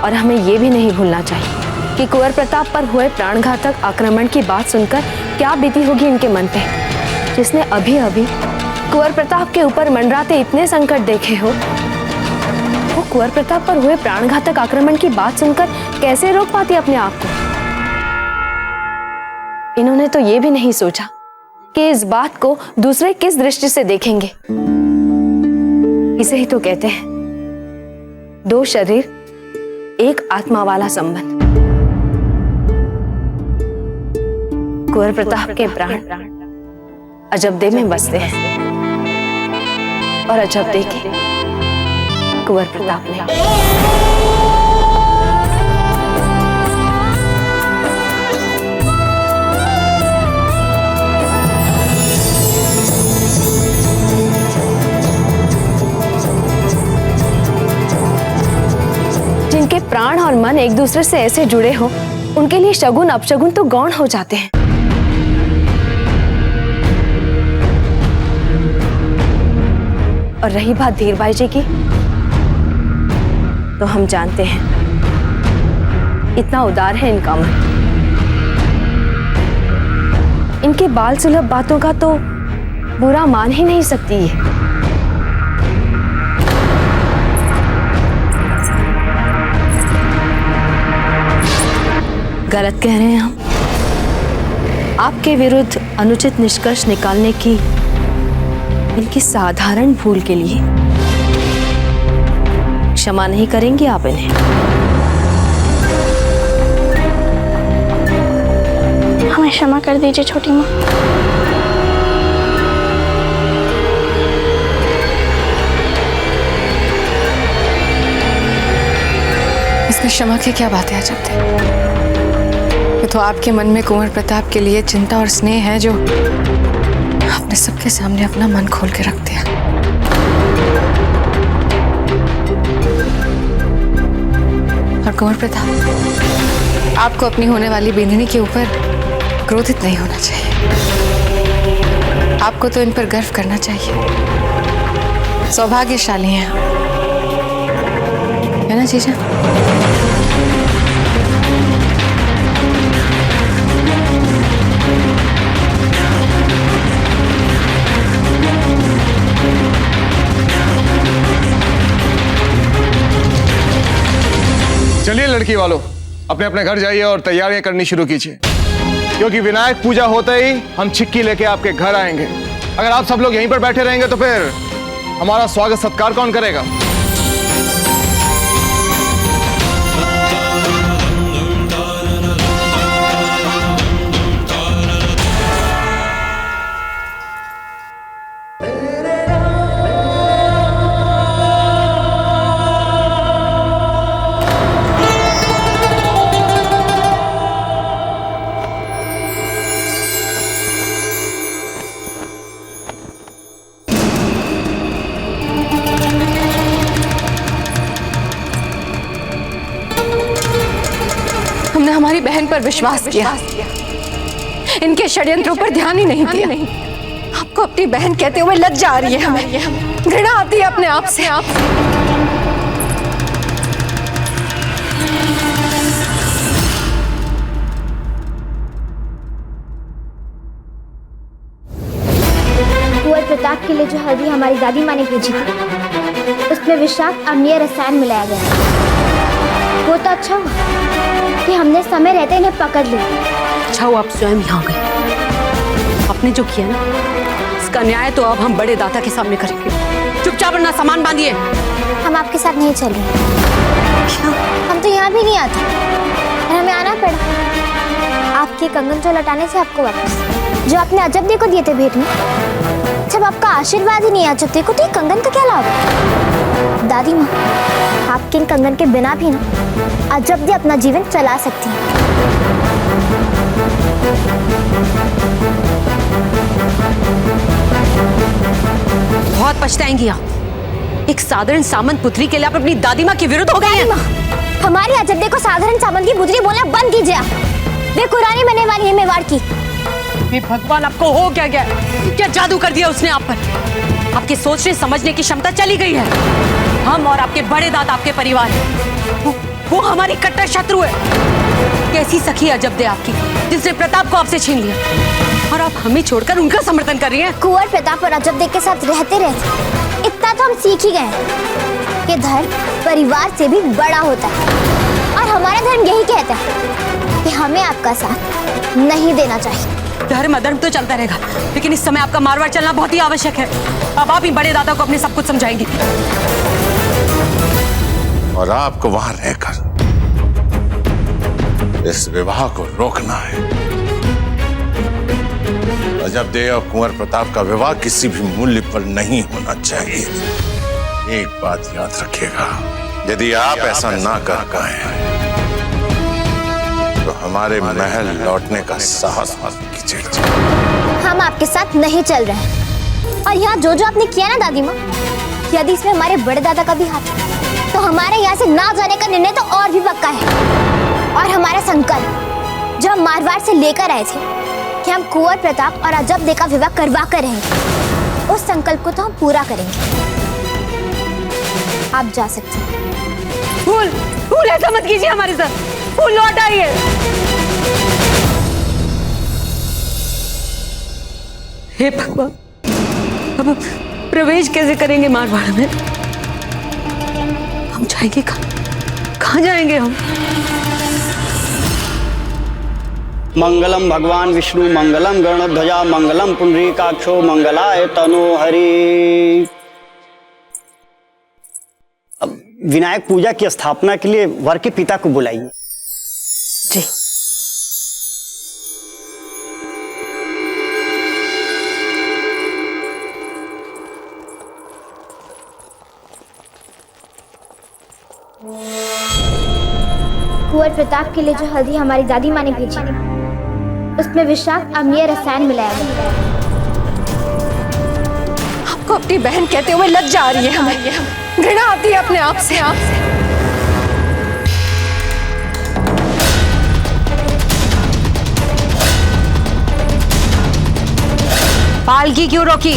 और हमें ये भी नहीं भूलना चाहिए कि कुंवर प्रताप पर हुए प्राणघातक आक्रमण की बात सुनकर क्या बीती होगी इनके मन पे, जिसने अभी अभी कुंवर प्रताप के ऊपर मंडराते इतने संकट देखे हो। वो कुंवर प्रताप पर हुए प्राणघातक आक्रमण की बात सुनकर कैसे रोक पाती अपने आप को। इन्होंने तो ये भी नहीं सोचा कि इस बात को दूसरे किस दृष्टि से देखेंगे। इसे ही तो कहते हैं दो शरीर एक आत्मा वाला संबंध। कुंवर प्रताप के प्राण अजबदे में बसते हैं और अजबदे के कुंवर प्रताप में। जिनके प्राण और मन एक दूसरे से ऐसे जुड़े हो, उनके लिए शगुन अपशगुन तो गौण हो जाते हैं। और रही बात धीरबाई जी की, तो हम जानते हैं इतना उदार है इनका मन। इनके बाल सुलभ बातों का तो बुरा मान ही नहीं सकती है। गलत कह रहे हैं हम। आपके विरुद्ध अनुचित निष्कर्ष निकालने की इनकी साधारण भूल के लिए क्षमा नहीं करेंगे आप इन्हें? हमें क्षमा कर दीजिए छोटी माँ। इसमें क्षमा की क्या बात है अजबदे? ये तो आपके मन में कुंवर प्रताप के लिए चिंता और स्नेह है जो आपने सबके सामने अपना मन खोल के रख दिया। और कुंवर प्रताप, आपको अपनी होने वाली बिंदिनी के ऊपर क्रोधित नहीं होना चाहिए। आपको तो इन पर गर्व करना चाहिए। सौभाग्यशाली हैं आप, है ना जीजा? चलिए लड़की वालों, अपने अपने घर जाइए और तैयारियां करनी शुरू कीजिए, क्योंकि विनायक पूजा होते ही हम छिक्की लेके आपके घर आएंगे। अगर आप सब लोग यहीं पर बैठे रहेंगे तो फिर हमारा स्वागत सत्कार कौन करेगा? हमने हमारी बहन पर विश्वास किया, इनके षड्यंत्रों पर ध्यान ही नहीं दिया। आपको अपनी बहन कहते हुए लज्जा आ रही है, हमें घृणा आती है अपने आप से। कुंवर प्रताप के लिए जो हल्दी हमारी दादी माँ ने भेजी थी, उसमें विषाक्त अम्लीय रसायन मिलाया गया। वो तो अच्छा हुआ कि हमने समय रहते इन्हें पकड़ लिया। अच्छा हो आप स्वयं यहाँ गए। आपने जो किया ना, इसका न्याय तो अब हम बड़े दाता के सामने करेंगे। चुपचाप अपना सामान बांधिए। हम आपके साथ नहीं चल रहे। हम तो यहाँ भी नहीं आते, और हमें आना पड़ा आपके कंगन जो लौटाने से आपको वापस, जो आपने अजबदे को दिए थे भेंट में। जब आपका आशीर्वाद ही नहीं आ अजबदे को, तो ये कंगन का क्या लाभ? दादी माँ, आपके इन कंगन के बिना भी ना अजबदे अपना जीवन चला सकती है। बहुत पछताएंगी आप। एक साधारण सामंत पुत्री के लिए आप अपनी दादी माँ के विरुद्ध हो गए हैं। हमारी अजबदे को साधारण सामंत की पुत्री बोलना बंद कीजिए आप। देखो रानी बनने वाली है मेवाड़ की। भगवान, आपको हो क्या गया? क्या जादू कर दिया उसने आप पर? आपके सोचने समझने की क्षमता चली गई है। हम और आपके बड़े दादा आपके परिवार हैं। वो हमारी कट्टर शत्रु है। कैसी सखी अजबदे आपकी, जिसने प्रताप को आपसे छीन लिया, और आप हमें छोड़कर उनका समर्थन कर रही हैं। कुंवर प्रताप और अजबदे के साथ रहते रहते इतना तो हम सीख ही गए हैं कि धर्म परिवार से भी बड़ा होता है। और हमारा धर्म यही कहता है कि हमें आपका साथ नहीं देना चाहिए। धर्म अधर्म तो चलता रहेगा, लेकिन इस समय आपका मारवाड़ चलना बहुत ही आवश्यक है। अब आप ही बड़े दादा को अपने सब कुछ समझाएंगे और आपको वहां रहकर इस विवाह को रोकना है। अजब देव और कुंवर प्रताप का विवाह किसी भी मूल्य पर नहीं होना चाहिए। एक बात याद रखिएगा, यदि आप ऐसा ना कर पाए तो हमारे महल लौटने का साहस मत कीजिएगा। हम आपके साथ नहीं चल रहे हैं। और यहाँ जो आपने किया ना दादी माँ, यदि इसमें हमारे बड़े दादा का भी हाथ है तो हमारे यहाँ से ना जाने का निर्णय तो और भी पक्का है। और हमारा संकल्प जो हम मारवाड़ से लेकर आए थे कि हम कुंवर प्रताप और अजब दे का विवाह करवा कर रहेंगे, उस संकल्प को तो हम पूरा करेंगे। आप जा सकते हैं। फूल, फूल ऐसा मत कीजिए हमारे साथ। फूल लौट आइए। हे भगवान, अब प्रवेश कैसे करेंगे मारवाड़ में? हम जाएंगे कहाँ जाएंगे हम? मंगलम भगवान विष्णु मंगलम गरुड़ध्वजा मंगलम पुंडरीकाक्षो मंगलाय तनोहरि। अब विनायक पूजा की स्थापना के लिए वर के पिता को बुलाइए। जी। कुंवर प्रताप के लिए जो हल्दी हमारी दादी माँ ने भेजी, उसमें विषाक्त अम्लीय रसायन मिलाया गया। आपको अपनी बहन कहते हुए लज्जा आ रही है, हमें घृणा आती है अपने आप से। पालकी क्यों रोकी?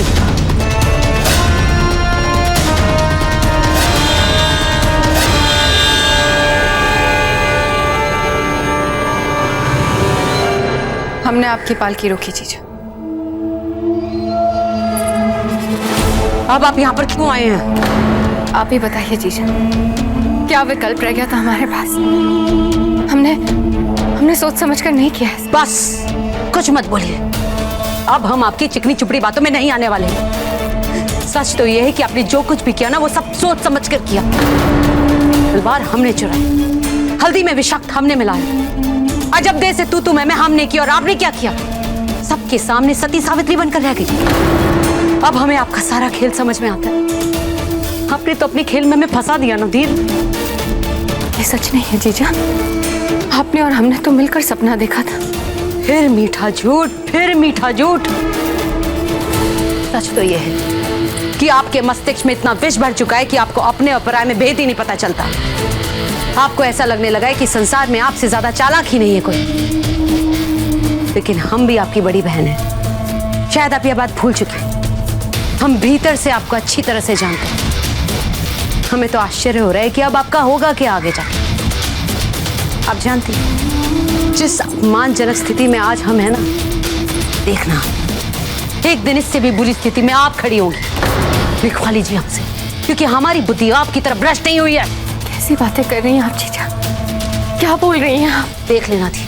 हमने आपकी पालकी रोकी जीजा। अब आप यहाँ पर क्यों आए हैं? आप ही बताइए जीजा, क्या विकल्प रह गया था हमारे पास? हमने सोच समझकर नहीं किया है। बस कुछ मत बोलिए। अब हम आपकी चिकनी चुपड़ी बातों में नहीं आने वाले हैं। सच तो यह है कि आपने जो कुछ भी किया ना, वो सब सोच समझ कर किया। तलवार हमने चुराई, हल्दी में विषाक्त हमने मिलाया, अजब दे से तू मैं हमने किया, और आपने क्या किया? सबके सामने सती सावित्री बनकर रह गई। अब हमें आपका सारा खेल समझ में आता है। आपने तो अपने खेल में हमें फंसा दिया ना धीर। ये सच नहीं है जीजा, आपने और हमने तो मिलकर सपना देखा था। फिर मीठा झूठ, फिर मीठा झूठ। सच तो यह है कि आपके मस्तिष्क में इतना विष भर चुका है कि आपको अपने और पराये में भेद ही नहीं पता चलता। आपको ऐसा लगने लगा है कि संसार में आपसे ज्यादा चालाक ही नहीं है कोई। लेकिन हम भी आपकी बड़ी बहन हैं। शायद आप यह बात भूल चुके हैं। हम भीतर से आपको अच्छी तरह से जानते हैं। हमें तो आश्चर्य हो रहा है कि अब आपका होगा क्या आगे जाकर। आप जानती हैं, जिस अपमानजनक स्थिति में आज हम हैं ना, देखना एक दिन इससे भी बुरी स्थिति में आप खड़ी होंगी। लिखवा लीजिए हमसे, क्योंकि हमारी बुद्धि आपकी तरफ भ्रष्ट नहीं हुई है। कैसी बातें कर रही हैं आप जीजा? क्या बोल रही हैं आप? देख लेना थी,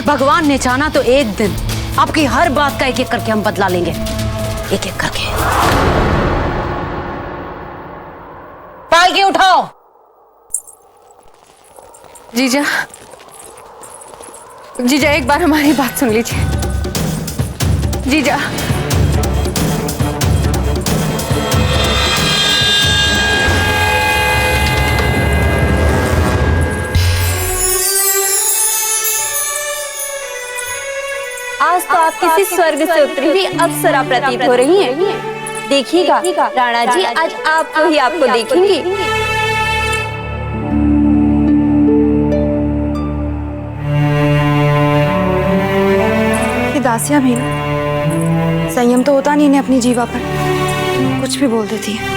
भगवान ने चाहा तो एक दिन आपकी हर बात का एक एक करके हम बदला लेंगे, एक एक करके। पालकी उठाओ। जीजा, जीजा एक बार हमारी बात सुन लीजिए। जीजा, आज तो आप किसी स्वर्ग से उतरी हुई अप्सरा प्रतीत हो रही हैं। देखिएगा राणा जी, आज आपको ही आपको देखेंगे। दासियां भी ना, संयम तो होता नहीं इन्हें अपनी जीवा पर, कुछ भी बोल देती है।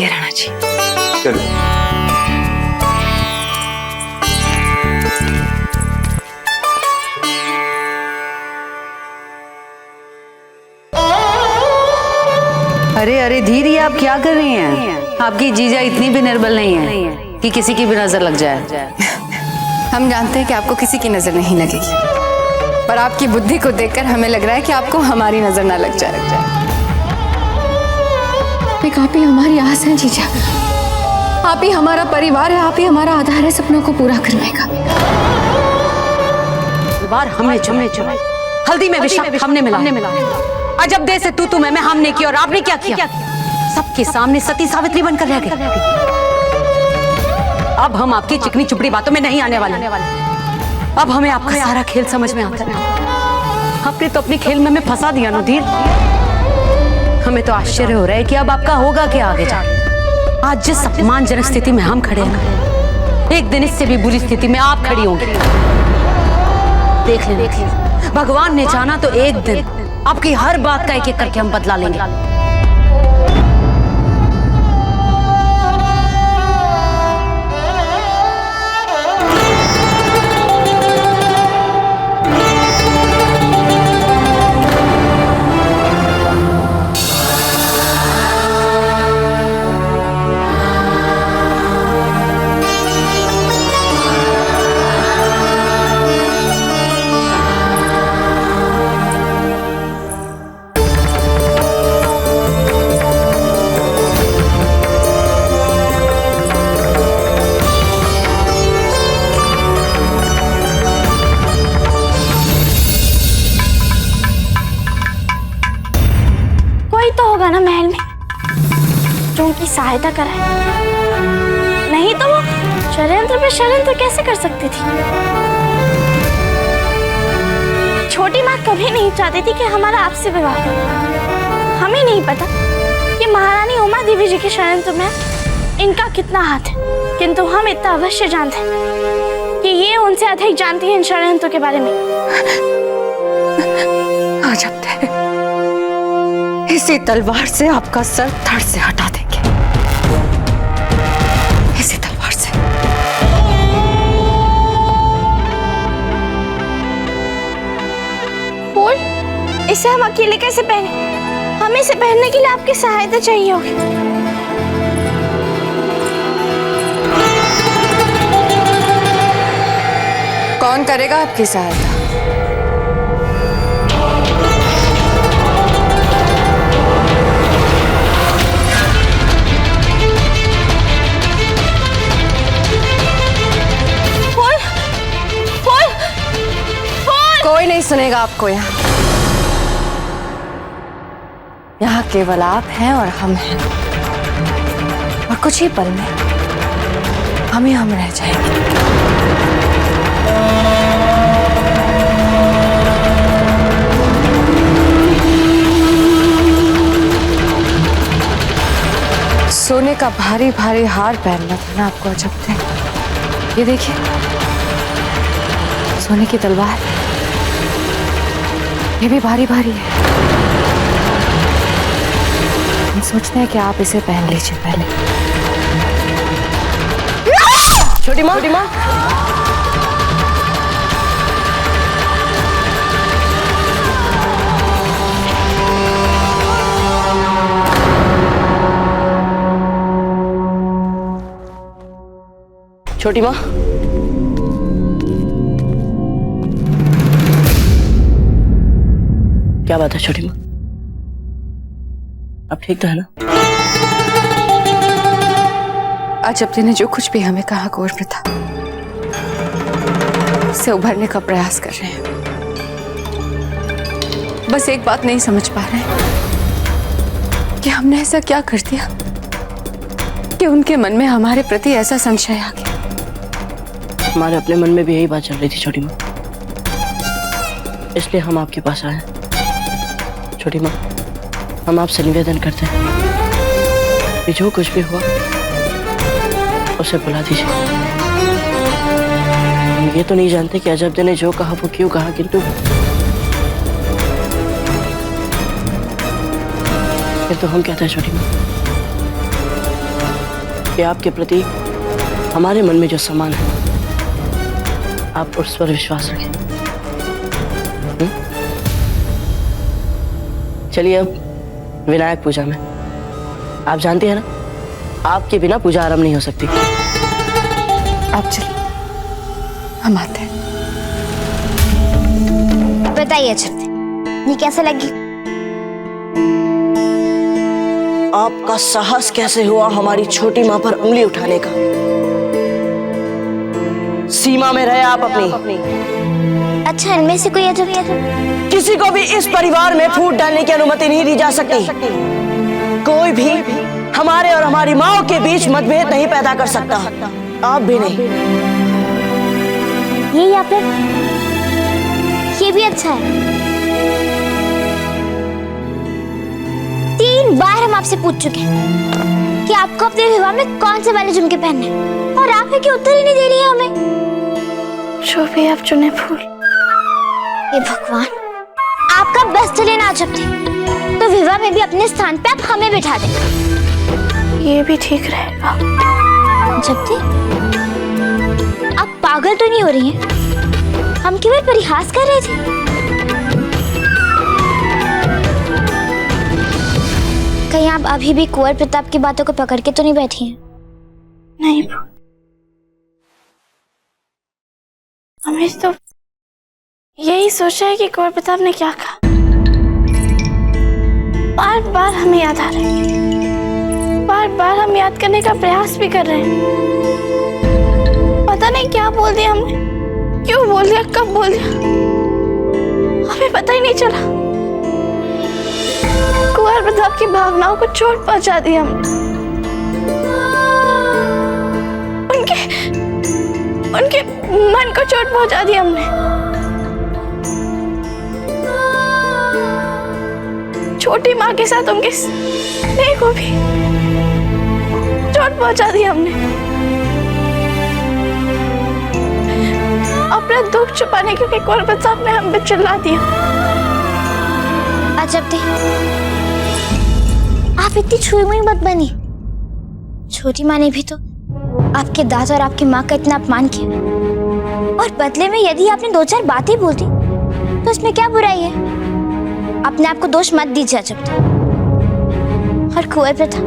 चलिए राणा जी। चलिए। अरे अरे धीरे, आप क्या कर रही हैं? आपकी जीजा इतनी भी निर्बल नहीं है कि किसी की भी नजर लग जाए। हम जानते हैं कि आपको किसी की नजर नहीं लगेगी, पर आपकी बुद्धि को देखकर हमें लग रहा है कि आपको हमारी नजर ना लग जाए। आप ही हमारी आस है जीजा, आप ही हमारा परिवार है, आप ही हमारा आधार है सपनों को पूरा करने का। बार हमने चुने, हल्दी में विष हमने मिला। अजब दे से तू मैं हमने की, और आपने क्या किया? सबके सामने सती सावित्री बनकर रह गए। अब हम आपकी चिकनी चुपड़ी बातों में नहीं आने वाले। अब हमें आपका सारा खेल समझ में आता है। आपने तो अपने खेल में हमें फंसा दिया नुधीर। हमें तो आश्चर्य हो रहा है कि अब आपका होगा क्या आगे जाके। आज जिस अपमानजनक स्थिति में हम खड़े हैं, एक दिन इससे भी बुरी स्थिति में आप खड़ी होंगी। देख लेना, भगवान ने जाना तो एक दिन आपकी हर बात का एक-एक करके हम बदला लेंगे। ना महल में जो उनकी सहायता कराए, नहीं तो वो षड्यंत्र पे षड्यंत्र कैसे कर सकती थी। छोटी माँ कभी नहीं चाहती थी कि हमारा आपसे विवाह हो। हमें नहीं पता कि महारानी उमा देवी जी के षड्यंत्र में इनका कितना हाथ है, किंतु हम इतना अवश्य जानते हैं कि ये उनसे अधिक जानती है इन षड्यंत्रों के बारे में। आज अब इसी तलवार से आपका सर धड़ से हटा देंगे, इसी तलवार से। फूल इसे हम अकेले कैसे पहने? हमें इसे पहनने के लिए आपकी सहायता चाहिए होगी। कौन करेगा आपकी सहायता? कोई नहीं सुनेगा आपको। यहाँ केवल आप हैं और हम हैं, और कुछ ही पल में हम रह जाएंगे। सोने का भारी भारी हार पहनना था ना आपको अजब थे। ये देखिए, सोने की तलवार, ये भी भारी भारी है। हम सोचते हैं कि आप इसे पहन लीजिए पहले। छोटी माँ, छोटी माँ। छोटी माँ, क्या बात है छोटी माँ? आप ठीक तो है ना? आज अपने ने जो कुछ भी हमें कहा कुंवर प्रताप, उससे उभरने का प्रयास कर रहे हैं। बस एक बात नहीं समझ पा रहे हैं कि हमने ऐसा क्या कर दिया कि उनके मन में हमारे प्रति ऐसा संशय आ गया। हमारे अपने मन में भी यही बात चल रही थी छोटी माँ, इसलिए हम आपके पास आए। छोटी माँ, हम आपसे निवेदन करते हैं कि जो कुछ भी हुआ उसे बुला दीजिए। हम ये तो नहीं जानते कि अजब ने जो कहा वो क्यों कहा, किंतु हम कहते हैं छोटी माँ, कि आपके प्रति हमारे मन में जो सम्मान है आप उस पर विश्वास रखें। चलिए अब विनायक पूजा में, आप जानती हैं ना आपके बिना पूजा आरंभ नहीं हो सकती। आप चलिए, हम आते हैं। बताइए अजब दे, ये कैसा लगी? आपका साहस कैसे हुआ हमारी छोटी माँ पर उंगली उठाने का? सीमा में रहे आप अपनी। अच्छा, इनमें से कोई अजब किसी को भी इस परिवार में फूट डालने की अनुमति नहीं दी जा सकती। कोई भी हमारे और हमारी माँ के बीच मतभेद नहीं पैदा कर सकता, आप भी नहीं। ये या फिर ये भी अच्छा है। 3 बार हम आपसे पूछ चुके हैं कि आपको अपने विवाह में कौन से वाले झुमके पहनने, और आप है कि उत्तर ही नहीं दे रही है हमें। जो भी आप चुने फूल। हे भगवान, आपका बस चले ना अजब दे, तो विवाह में भी अपने स्थान पे आप हमें बिठा दें। ये भी ठीक रहेगा। अजब दे, आप पागल तो नहीं हो रही हैं? हम केवल परिहास कर रहे थे। कहीं आप अभी भी कुंवर प्रताप की बातों को पकड़ के तो नहीं बैठी हैं? नहीं, हमें तो यही सोचा है कि कुंवर प्रताप ने क्या कहा। बार बार हमें याद आ रहा है, बार बार हम याद करने का प्रयास भी कर रहे हैं। पता नहीं क्या बोल दिया हमने, क्यों बोल दिया, कब बोल दिया, हमें पता ही नहीं चला। कुंवर प्रताप की भावनाओं को चोट पहुंचा दी हमने। उनके मन को चोट पहुंचा दी हमने। छोटी माँ के साथ उनके स्नेह को भी चोट पहुंचा दी हमने। अपना दुख छुपाने क्योंकि कुंवर प्रताप ने हम पे चिल्ला दिया। अजब दे, आप इतनी छुई मुई मत बनी। छोटी माँ ने भी तो आपके दादा और आपकी माँ का इतना अपमान किया, और बदले में यदि आपने 2-4 बातें बोल दी तो इसमें क्या बुराई है? अपने आप को दोष मत दीजिए अजब दे। और कुंवर प्रताप,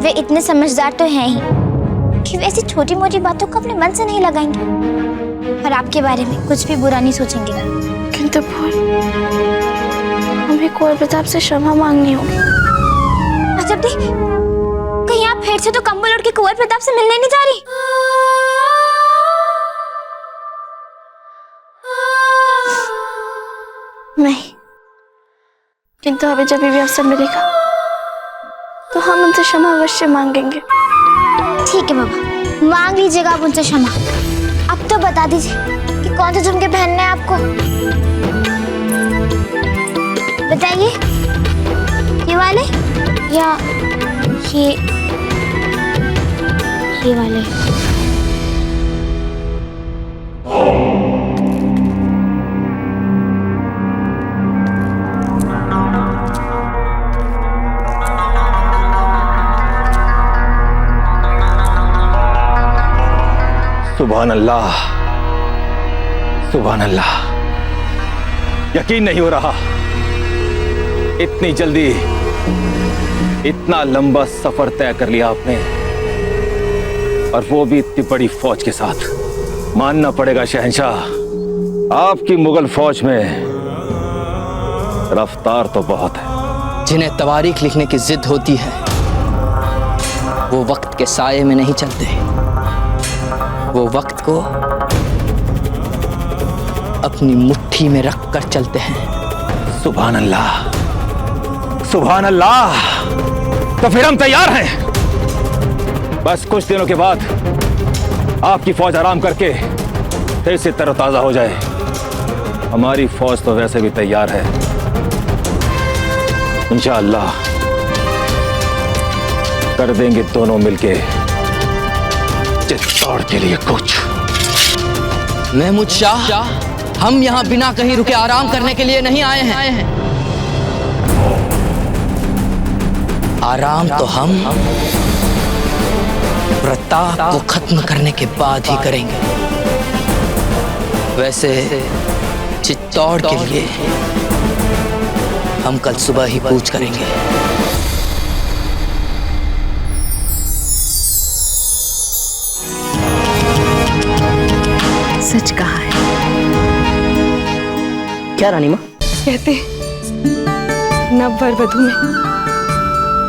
वे इतने समझदार तो हैं ही कि वैसी छोटी मोटी बातों को अपने मन से नहीं लगाएंगे और आपके बारे में कुछ भी बुरा नहीं सोचेंगे। किंतु हमें कुंवर प्रताप से क्षमा मांगनी होगी। अजब दे, कहीं आप फिर से तो कंबल ओढ़ के कुंवर प्रताप से मिलने नहीं जा रही? नहीं, किंतु अभी जब भी अवसर मिलेगा तो हम उनसे क्षमा अवश्य मांगेंगे। ठीक है बाबा, मांग लीजिएगा आप उनसे क्षमा। अब तो बता दीजिए कि कौन से झुमके पहनने हैं आपको। बताइए, ये वाले या ये वाले? सुभान अल्लाह, सुभान अल्लाह। यकीन नहीं हो रहा, इतनी जल्दी इतना लंबा सफर तय कर लिया आपने, और वो भी इतनी बड़ी फौज के साथ। मानना पड़ेगा शहंशाह, आपकी मुगल फौज में रफ्तार तो बहुत है। जिन्हें तवारीख लिखने की जिद होती है वो वक्त के साये में नहीं चलते, वो वक्त को अपनी मुट्ठी में रख कर चलते हैं। सुभान अल्लाह, सुभान अल्लाह। तो फिर हम तैयार हैं। बस कुछ दिनों के बाद आपकी फौज आराम करके फिर से तरोताजा हो जाए। हमारी फौज तो वैसे भी तैयार है। इंशाअल्लाह कर देंगे दोनों मिलके चित्तौड़ के लिए कुछ। महमूद शाह, हम यहाँ बिना कहीं रुके आराम करने के लिए नहीं आए हैं। आराम तो हम प्रताप को खत्म करने के बाद ही करेंगे। वैसे चित्तौड़ के लिए हम कल सुबह ही कूच करेंगे। सच कहा है। क्या रानी माँ? कहते नववर वधू में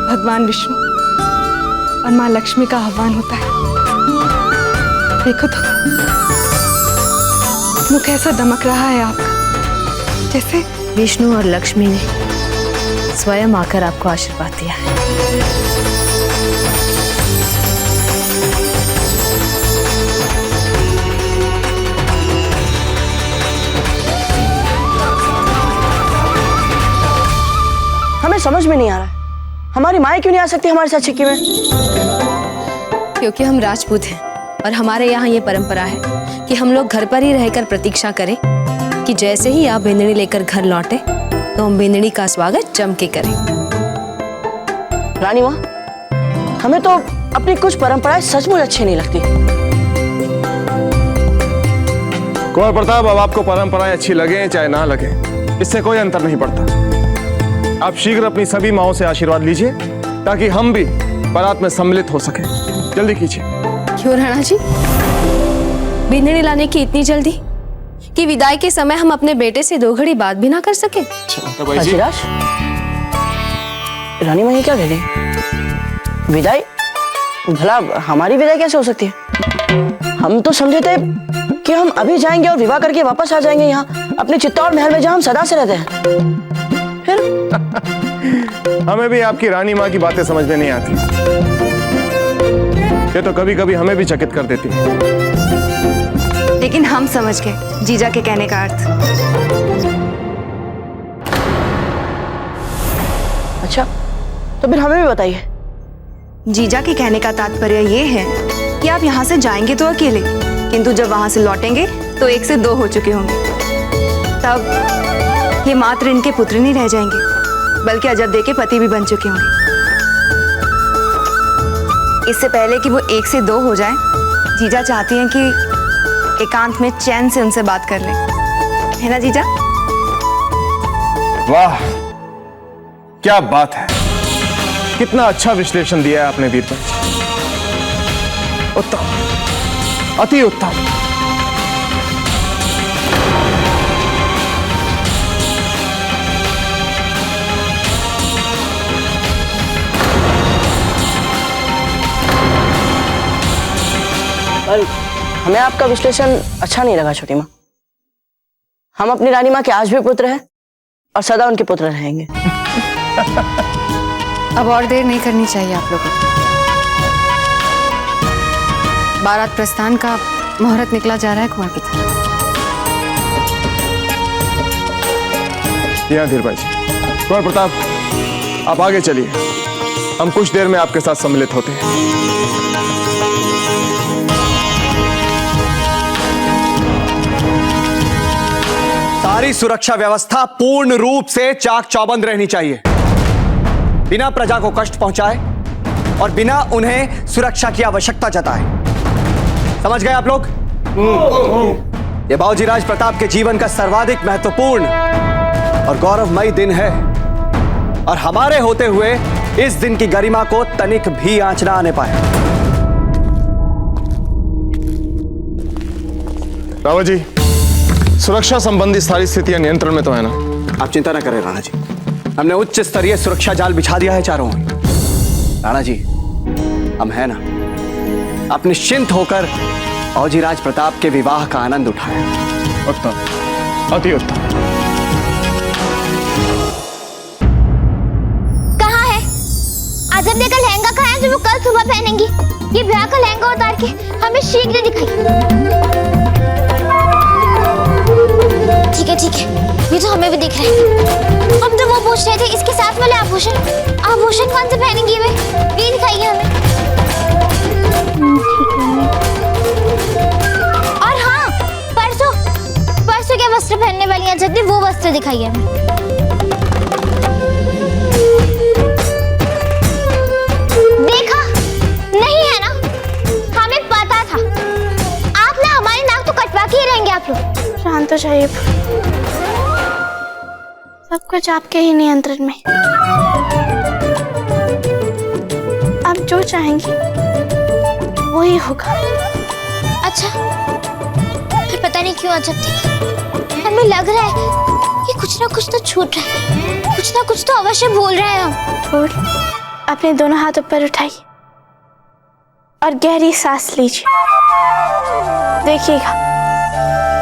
भगवान विष्णु और माँ लक्ष्मी का आह्वान होता है। देखो तो मुख ऐसा दमक रहा है आपका जैसे विष्णु और लक्ष्मी ने स्वयं आकर आपको आशीर्वाद दिया है। हमें समझ में नहीं आ रहा है, हमारी माएँ क्यों नहीं आ सकती हमारे साथ छिक्की में? क्योंकि हम राजपूत हैं और हमारे यहाँ ये परंपरा है कि हम लोग घर पर ही रहकर प्रतीक्षा करें कि जैसे ही आप बिंदनी लेकर घर लौटे तो हम बिंदनी का स्वागत जम के करें। रानी माँ, हमें तो अपनी कुछ परंपराएं सचमुच अच्छी नहीं लगती। कुंवर प्रताप, अब आपको परंपराएं अच्छी लगे चाहे ना लगे, इससे कोई अंतर नहीं पड़ता। आप शीघ्र अपनी सभी माओं से आशीर्वाद लीजिए ताकि हम भी बारात में सम्मिलित हो सके। जल्दी कीजिए। क्यों राणा जी, बिंदनी लाने की इतनी जल्दी कि विदाई के समय हम अपने बेटे से 2 घड़ी बात भी ना कर सके? अजिराज, रानी माँ ये क्या कह रही? विदाई? भला हमारी विदाई कैसे हो सकती है? हम तो समझे थे कि हम अभी जाएंगे और विवाह करके वापस आ जाएंगे यहाँ अपने चित्तौड़ महल में जहाँ हम सदा से रहते हैं। हमें भी आपकी रानी माँ की बातें समझ में नहीं आती। ये तो कभी कभी हमें भी चकित कर देती है। लेकिन हम समझ गए जीजा के कहने का अर्थ। अच्छा, तो फिर हमें भी बताइए। जीजा के कहने का तात्पर्य ये है कि आप यहाँ से जाएंगे तो अकेले, किंतु जब वहां से लौटेंगे तो 1 से 2 हो चुके होंगे। तब ये मात्र इनके पुत्र नहीं रह जाएंगे बल्कि अजब दे के पति भी बन चुके होंगे। इससे पहले कि वो 1 से 2 हो जाए, जीजा चाहती हैं कि एकांत में चैन से उनसे बात कर लें, है ना जीजा? वाह, क्या बात है! कितना अच्छा विश्लेषण दिया है आपने वीरपंच। उत्तम, अति उत्तम। पर हमें आपका विश्लेषण अच्छा नहीं लगा छोटी माँ। हम अपनी रानी माँ के आज भी पुत्र हैं और सदा उनके पुत्र रहेंगे। अब और देर नहीं करनी चाहिए आप लोगों को। बारात प्रस्थान का मुहूर्त निकला जा रहा है कुंवर प्रताप। धीरज जी, कुंवर प्रताप आप आगे चलिए, हम कुछ देर में आपके साथ सम्मिलित होते हैं। सारी सुरक्षा व्यवस्था पूर्ण रूप से चाक चौबंद रहनी चाहिए, बिना प्रजा को कष्ट पहुंचाए और बिना उन्हें सुरक्षा की आवश्यकता जताए। समझ गए आप लोग? ये बाबूजीराज प्रताप के जीवन का सर्वाधिक महत्वपूर्ण और गौरवमयी दिन है और हमारे होते हुए इस दिन की गरिमा को तनिक भी आंच ना आने पाए। रावत जी, सुरक्षा संबंधी सारी स्थितियां नियंत्रण में तो है ना? आप चिंता ना करें राणा जी, हमने उच्च स्तरीय सुरक्षा जाल बिछा दिया है चारों ओर। राणा जी, हम है ना, आप निश्चिंत होकर बाबूजीराज प्रताप के विवाह का आनंद उठाएं। उत्तम, अति उत्तम। कहाँ है अजब का लहंगा? कहाँ है जो वो कल सुबह पहनेंगी? ये ब्याह का लहंगा उतार के हमें शीघ्र दिखाइए। ठीक है, ये तो हमें भी दिख रहा है। हम तो वो पूछ रहे थे, इसके साथ वाले आभूषण कौन से पहनेंगी वे? ये दिखाइए हमें। और हाँ, परसों क्या वस्त्र पहनने वाली हैं जब भी, वो वस्त्र दिखाइए हमें। देखा नहीं है ना, तो चाहिए। सब कुछ आपके ही नियंत्रण में। आप जो चाहेंगी वही होगा। अच्छा, फिर पता नहीं क्यों अजब थी, हमें लग रहा है कि कुछ ना कुछ तो छूट रहा है, कुछ ना कुछ तो अवश्य भूल रहे हैं हम। फूल, अपने दोनों हाथ ऊपर उठाइए और गहरी सांस लीजिए। देखिएगा,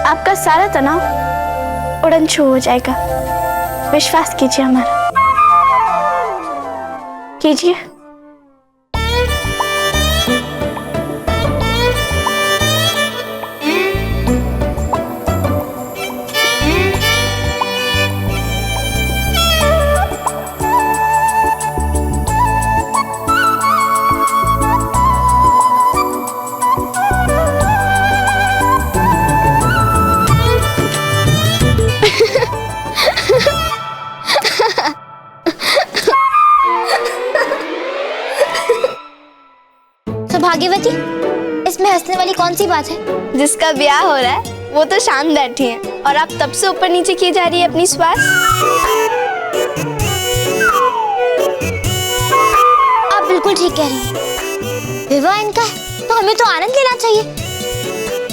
आपका सारा तनाव उड़न छू हो जाएगा। विश्वास कीजिए हमारा, कीजिए। भाग्यवती, इसमें हंसने वाली कौन सी बात है? जिसका ब्याह हो रहा है वो तो शांत बैठी है और आप तब से ऊपर नीचे किए जा रही है अपनी श्वास। आप बिल्कुल ठीक कह रही हैं। विवाह इनका है तो हमें तो आनंद लेना चाहिए,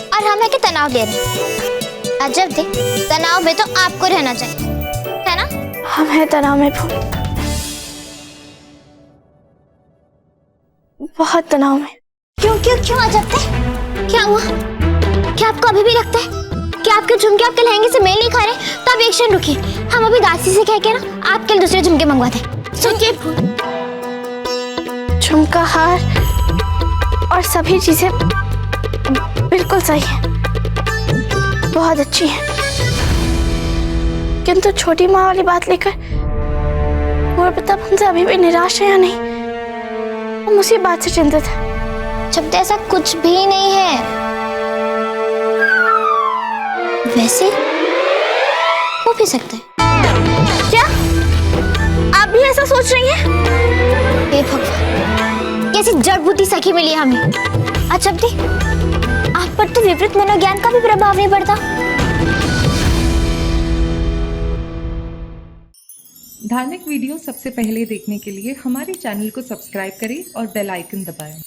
और हम है कि तनाव ले रहे हैं। अजब थे, तनाव में तो आपको रहना चाहिए, है ना? हम हैं तनाव में फूल, बहुत तनाव में। क्यों क्यों क्यों अजब थे? क्या हुआ? क्या आपको अभी भी लगता है कि आपके झुमके आपके लहंगे से मेल नहीं खा रहे? तो अब एक क्षण रुकिए, हम अभी दासी से कह के ना आपके लिए दूसरे झुमके मंगवाते हैं। सुनिए फूल, झुमका, हार और सभी चीजें बिल्कुल सही है, बहुत अच्छी है, किंतु छोटी माँ वाली बात लेकर कुंवर प्रताप हमसे अभी भी निराश है या नहीं? हम उसी बात से चिंतित है। जब तो ऐसा कुछ भी नहीं है। वैसे हो भी सकता है। क्या आप भी ऐसा सोच रही हैं? हे भगवान, कैसी जड़ बुद्धि सखी मिली हमें। अच्छा दी, आप पर तो विपरीत मनोज्ञान का भी प्रभाव नहीं पड़ता। धार्मिक वीडियो सबसे पहले देखने के लिए हमारे चैनल को सब्सक्राइब करें और बेल आइकन दबाएं।